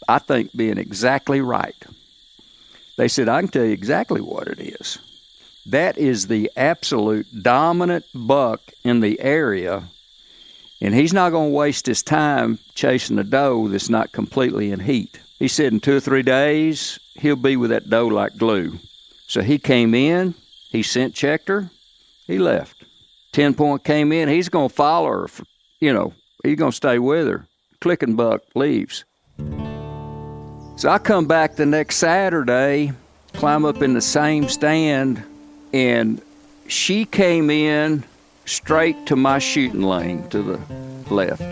I think, being exactly right. They said, I can tell you exactly what it is. That is the absolute dominant buck in the area, and he's not going to waste his time chasing a doe that's not completely in heat. He said in 2 or 3 days, he'll be with that doe like glue. So he came in, he scent checked her, he left. 10-point came in, he's going to follow her, he's going to stay with her. Clicking buck leaves. So I come back the next Saturday, climb up in the same stand, and she came in straight to my shooting lane to the left.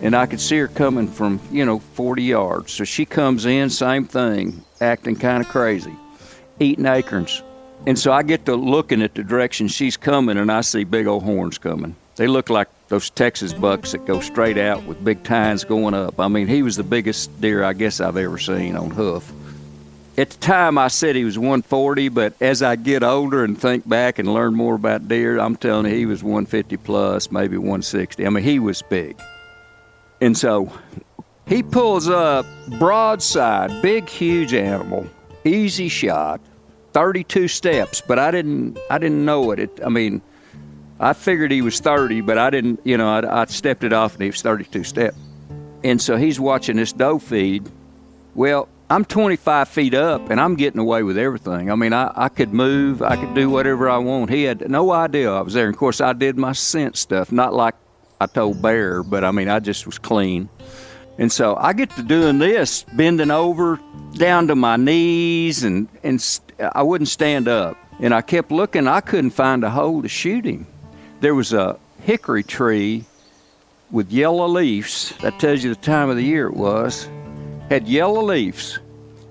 And I could see her coming from, 40 yards. So she comes in, same thing, acting kind of crazy, eating acorns. And so I get to looking at the direction she's coming, and I see big old horns coming. They look like those Texas bucks that go straight out with big tines going up. I mean, he was the biggest deer I guess I've ever seen on hoof. At the time, I said he was 140, but as I get older and think back and learn more about deer, I'm telling you, he was 150 plus, maybe 160. I mean, he was big. And so he pulls up broadside, big, huge animal, easy shot, 32 steps, but I didn't know it. I figured he was 30, but I didn't, I stepped it off and he was 32 steps. And so he's watching this doe feed. Well, I'm 25 feet up, and I'm getting away with everything. I could move. I could do whatever I want. He had no idea I was there. And, of course, I did my scent stuff, not like I told Bear, but, I just was clean. And so I get to doing this, bending over down to my knees, and I wouldn't stand up. And I kept looking. I couldn't find a hole to shoot him. There was a hickory tree with yellow leaves. That tells you the time of the year it was. Had yellow leaves,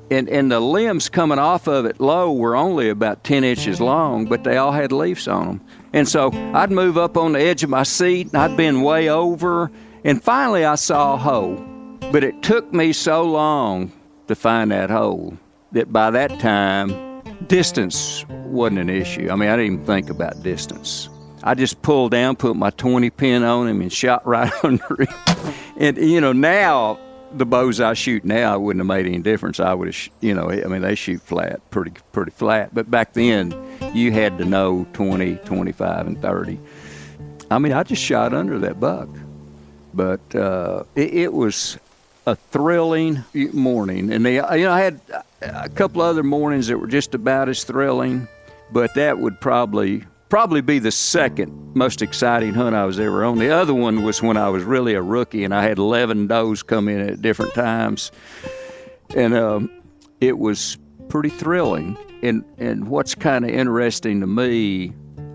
and the limbs coming off of it low were only about 10 inches long, but they all had leaves on them. And so I'd move up on the edge of my seat, and I'd been way over, and finally I saw a hole. But it took me so long to find that hole that by that time, distance wasn't an issue. I didn't even think about distance. I just pulled down, put my 20 pin on him, and shot right under him. And, now, the bows I shoot now wouldn't have made any difference. I would have, they shoot flat, pretty flat. But back then, you had to know 20, 25, and 30. I just shot under that buck. But it was a thrilling morning. And, I had a couple other mornings that were just about as thrilling. But that would probably be the second most exciting hunt I was ever on. The other one was when I was really a rookie, and I had 11 does come in at different times. And it was pretty thrilling. And what's kind of interesting to me,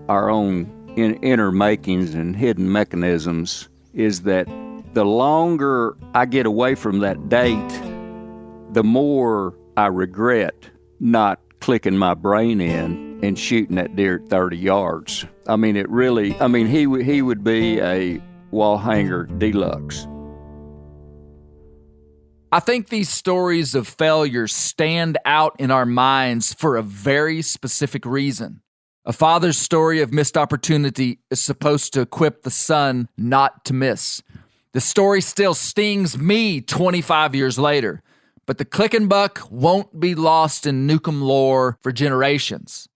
our own inner makings and hidden mechanisms, is that the longer I get away from that date, the more I regret not clicking my brain in and shooting that deer at 30 yards. He would be a wall hanger deluxe.
I think these stories of failure stand out in our minds for a very specific reason. A father's story of missed opportunity is supposed to equip the son not to miss. The story still stings me 25 years later, but the clicking buck won't be lost in Newcomb lore for generations.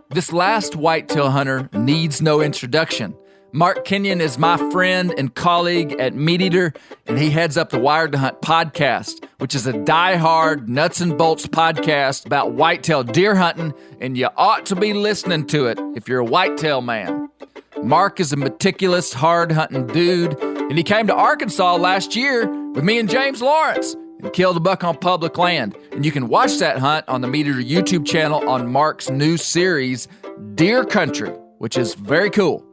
This last whitetail hunter needs no introduction. Mark Kenyon is my friend and colleague at Meat Eater, and he heads up the Wired to Hunt podcast, which is a die-hard, nuts and bolts podcast about whitetail deer hunting, and you ought to be listening to it if you're a whitetail man. Mark is a meticulous, hard-hunting dude, and he came to Arkansas last year with me and James Lawrence and killed a buck on public land. And you can watch that hunt on the Meat Eater YouTube channel on Mark's new series, Deer Country. which is very cool.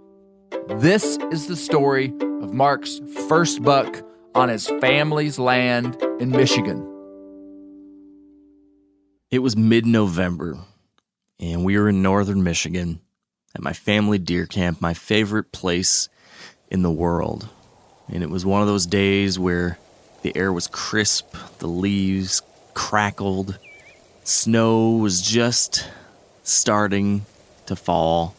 This is the story of Mark's first buck on his family's land in Michigan.
It was mid-November, and we were in northern Michigan at my family deer camp, my favorite place in the world. And it was one of those days where the air was crisp, the leaves crackled, snow was just starting to fall.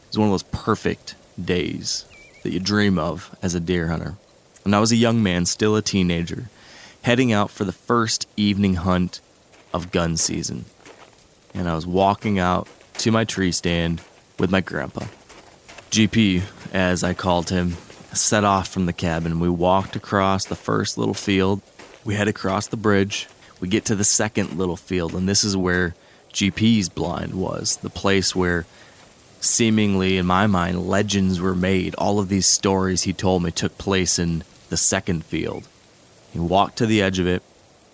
It was one of those perfect days that you dream of as a deer hunter. And I was a young man, still a teenager, heading out for the first evening hunt of gun season. And I was walking out to my tree stand with my grandpa. GP, as I called him, set off from the cabin. We walked across the first little field. We head across the bridge. We get to the second little field, and this is where GP's blind was, the place where seemingly, in my mind, legends were made. All of these stories he told me took place in the second field. He walked to the edge of it,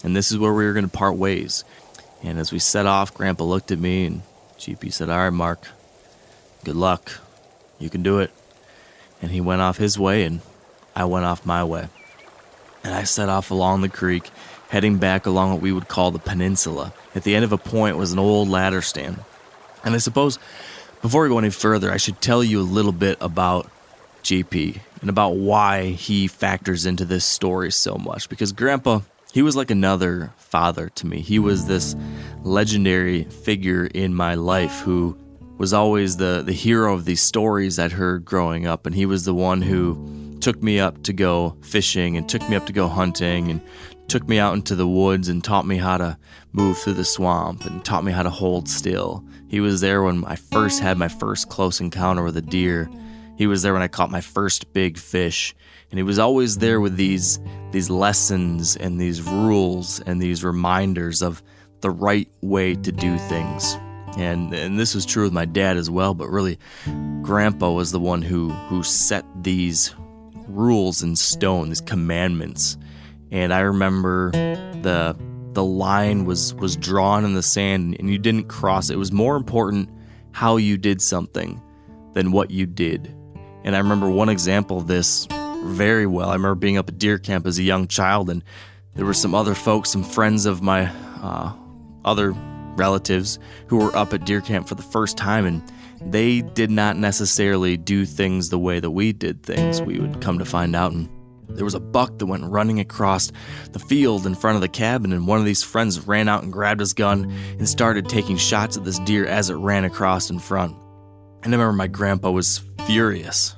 and this is where we were going to part ways. And as we set off, Grandpa looked at me, and GP said, "All right, Mark, good luck. You can do it." And he went off his way, and I went off my way. And I set off along the creek, heading back along what we would call the peninsula. At the end of a point was an old ladder stand. And I suppose, before we go any further, I should tell you a little bit about GP and about why he factors into this story so much. Because Grandpa, he was like another father to me. He was this legendary figure in my life who was always the hero of these stories I'd heard growing up. And he was the one who took me up to go fishing and took me up to go hunting and took me out into the woods and taught me how to move through the swamp and taught me how to hold still. He was there when I first had my first close encounter with a deer. He was there when I caught my first big fish. And he was always there with these lessons and these rules and these reminders of the right way to do things. And this was true with my dad as well, but really Grandpa was the one who set these rules in stone, these commandments. And I remember the line was drawn in the sand and you didn't cross it. It was more important how you did something than what you did. And I remember one example of this very well. I remember being up at deer camp as a young child, and there were some other folks, some friends of my other relatives who were up at deer camp for the first time, and they did not necessarily do things the way that we did things, we would come to find out. And there was a buck that went running across the field in front of the cabin, and one of these friends ran out and grabbed his gun and started taking shots at this deer as it ran across in front. And I remember my grandpa was furious,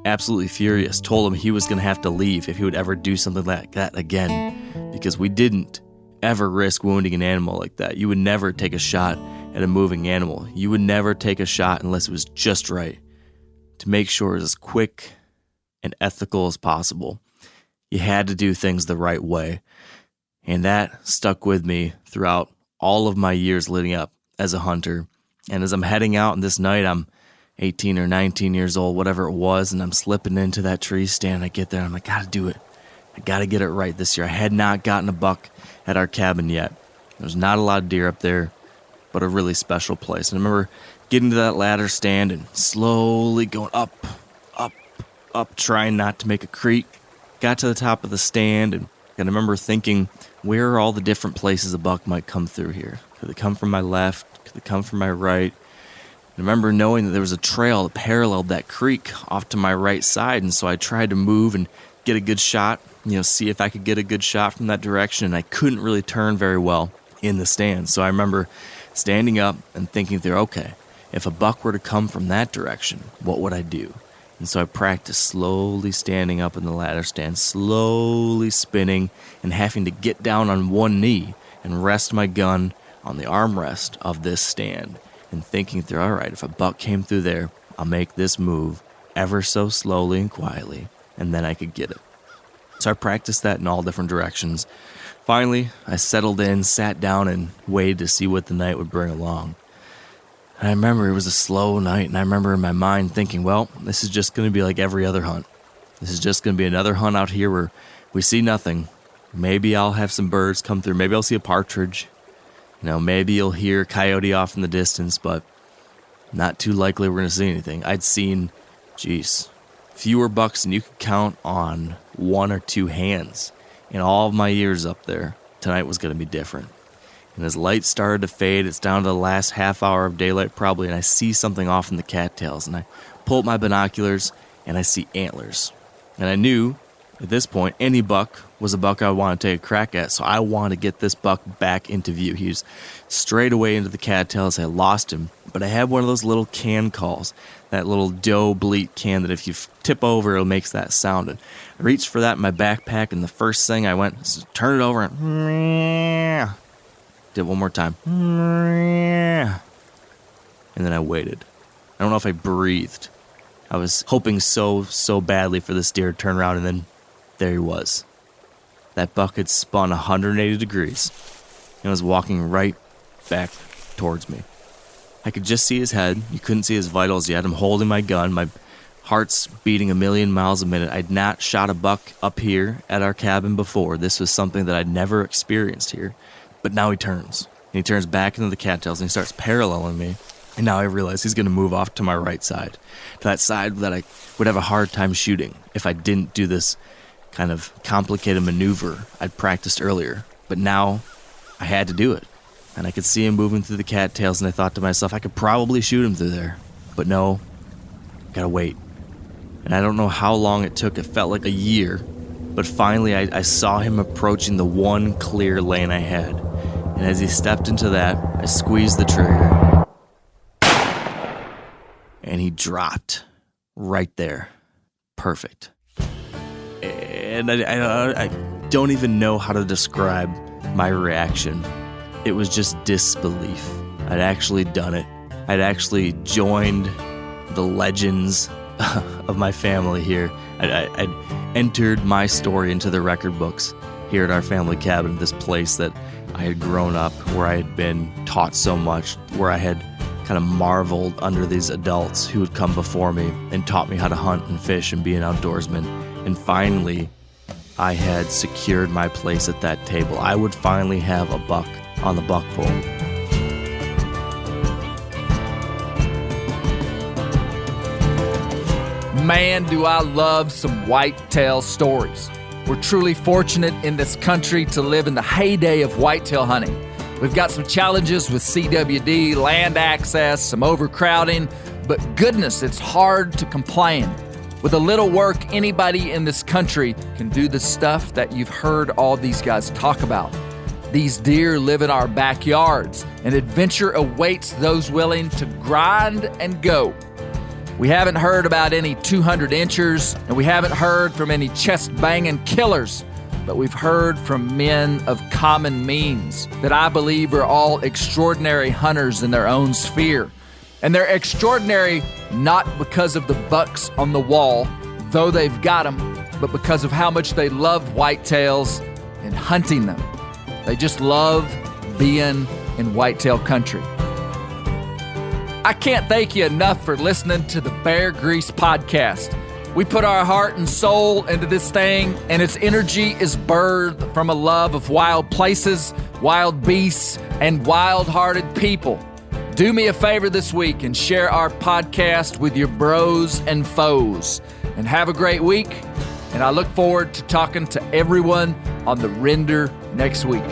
absolutely furious, told him he was going to have to leave if he would ever do something like that again, because we didn't ever risk wounding an animal like that. You would never take a shot at a moving animal. You would never take a shot unless it was just right, to make sure it was as quick and ethical as possible. You had to do things the right way. And that stuck with me throughout all of my years leading up as a hunter. And as I'm heading out, and this night I'm 18 or 19 years old, whatever it was, and I'm slipping into that tree stand. I get there, and I'm like, I gotta do it. I gotta get it right this year. I had not gotten a buck at our cabin yet. There's not a lot of deer up there, but a really special place. And I remember getting to that ladder stand and slowly going up, trying not to make a creak. Got to the top of the stand, and I remember thinking, where are all the different places a buck might come through here? Could it come from my left? Could it come from my right? I remember knowing that there was a trail that paralleled that creek off to my right side, and so I tried to move and get a good shot, see if I could get a good shot from that direction, and I couldn't really turn very well in the stand. So I remember standing up and thinking through, okay, if a buck were to come from that direction, what would I do? And so I practiced slowly standing up in the ladder stand, slowly spinning and having to get down on one knee and rest my gun on the armrest of this stand, and thinking through, all right, if a buck came through there, I'll make this move ever so slowly and quietly, and then I could get it. So I practiced that in all different directions. Finally, I settled in, sat down, and waited to see what the night would bring along. And I remember it was a slow night, and I remember in my mind thinking, well, this is just going to be like every other hunt. This is just going to be another hunt out here where we see nothing. Maybe I'll have some birds come through. Maybe I'll see a partridge. Maybe you'll hear a coyote off in the distance, but not too likely we're going to see anything. I'd seen, fewer bucks than you could count on one or two hands. In all of my years up there, tonight was going to be different. And as light started to fade, it's down to the last half hour of daylight probably, and I see something off in the cattails. And I pull up my binoculars, and I see antlers. And I knew, at this point, any buck was a buck I want to take a crack at, so I wanted to get this buck back into view. He was straight away into the cattails. I lost him, but I had one of those little can calls, that little doe bleat can that if you tip over, it makes that sound. And I reached for that in my backpack, and the first thing I went was turn it over and did it one more time. And then I waited. I don't know if I breathed. I was hoping so badly for this deer to turn around, and then there he was. That buck had spun 180 degrees and was walking right back towards me. I could just see his head. You couldn't see his vitals yet. I'm holding my gun. My heart's beating 1,000,000 miles a minute. I'd not shot a buck up here at our cabin before. This was something that I'd never experienced here. But now he turns. And he turns back into the cattails, and he starts paralleling me. And now I realize he's going to move off to my right side, to that side that I would have a hard time shooting if I didn't do this kind of complicated maneuver I'd practiced earlier. But now I had to do it. And I could see him moving through the cattails, and I thought to myself, I could probably shoot him through there. But no, gotta wait. And I don't know how long it took. It felt like a year. But finally, I saw him approaching the one clear lane I had. And as he stepped into that, I squeezed the trigger. And he dropped right there. Perfect. And I don't even know how to describe my reaction. It was just disbelief. I'd actually done it. I'd actually joined the legends of my family here. I'd entered my story into the record books here at our family cabin, this place that I had grown up, where I had been taught so much, where I had kind of marveled under these adults who had come before me and taught me how to hunt and fish and be an outdoorsman. And finally, I had secured my place at that table. I would finally have a buck on the buck pole.
Man, do I love some whitetail stories. We're truly fortunate in this country to live in the heyday of whitetail hunting. We've got some challenges with CWD, land access, some overcrowding, but goodness, it's hard to complain. With a little work, anybody in this country can do the stuff that you've heard all these guys talk about. These deer live in our backyards, and adventure awaits those willing to grind and go. We haven't heard about any 200-inchers, and we haven't heard from any chest-banging killers, but we've heard from men of common means that I believe are all extraordinary hunters in their own sphere. And they're extraordinary not because of the bucks on the wall, though they've got them, but because of how much they love whitetails and hunting them. They just love being in whitetail country. I can't thank you enough for listening to the Bear Grease Podcast. We put our heart and soul into this thing, and its energy is birthed from a love of wild places, wild beasts, and wild-hearted people. Do me a favor this week and share our podcast with your bros and foes. And have a great week, and I look forward to talking to everyone on the render next week.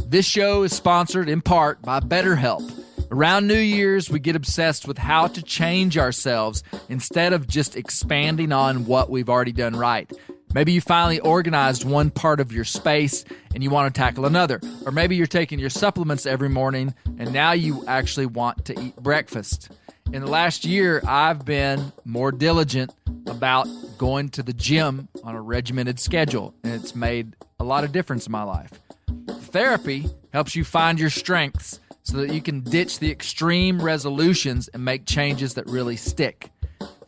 This show is sponsored in part by BetterHelp. Around New Year's, we get obsessed with how to change ourselves instead of just expanding on what we've already done right. Maybe you finally organized one part of your space and you want to tackle another. Or maybe you're taking your supplements every morning and now you actually want to eat breakfast. In the last year, I've been more diligent about going to the gym on a regimented schedule, and it's made a lot of difference in my life. Therapy helps you find your strengths so that you can ditch the extreme resolutions and make changes that really stick.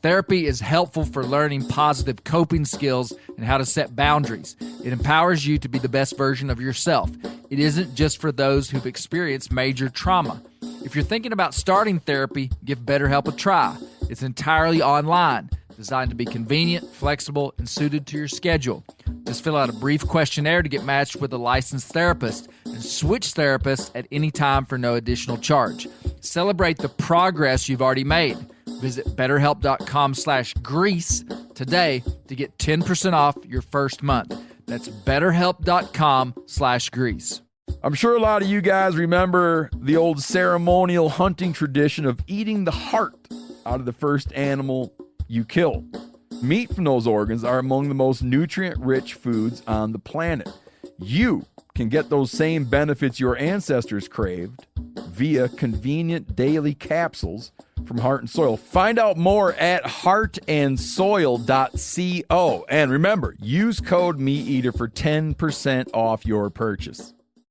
Therapy is helpful for learning positive coping skills and how to set boundaries. It empowers you to be the best version of yourself. It isn't just for those who've experienced major trauma. If you're thinking about starting therapy, give BetterHelp a try. It's entirely online, designed to be convenient, flexible, and suited to your schedule. Just fill out a brief questionnaire to get matched with a licensed therapist and switch therapists at any time for no additional charge. Celebrate the progress you've already made. Visit betterhelp.com/grease today to get 10% off your first month. That's betterhelp.com/grease.
I'm sure a lot of you guys remember the old ceremonial hunting tradition of eating the heart out of the first animal you kill. Meat from those organs are among the most nutrient-rich foods on the planet. You can get those same benefits your ancestors craved via convenient daily capsules from Heart and Soil. Find out more at heartandsoil.co. And remember, use code MeatEater for 10% off your purchase.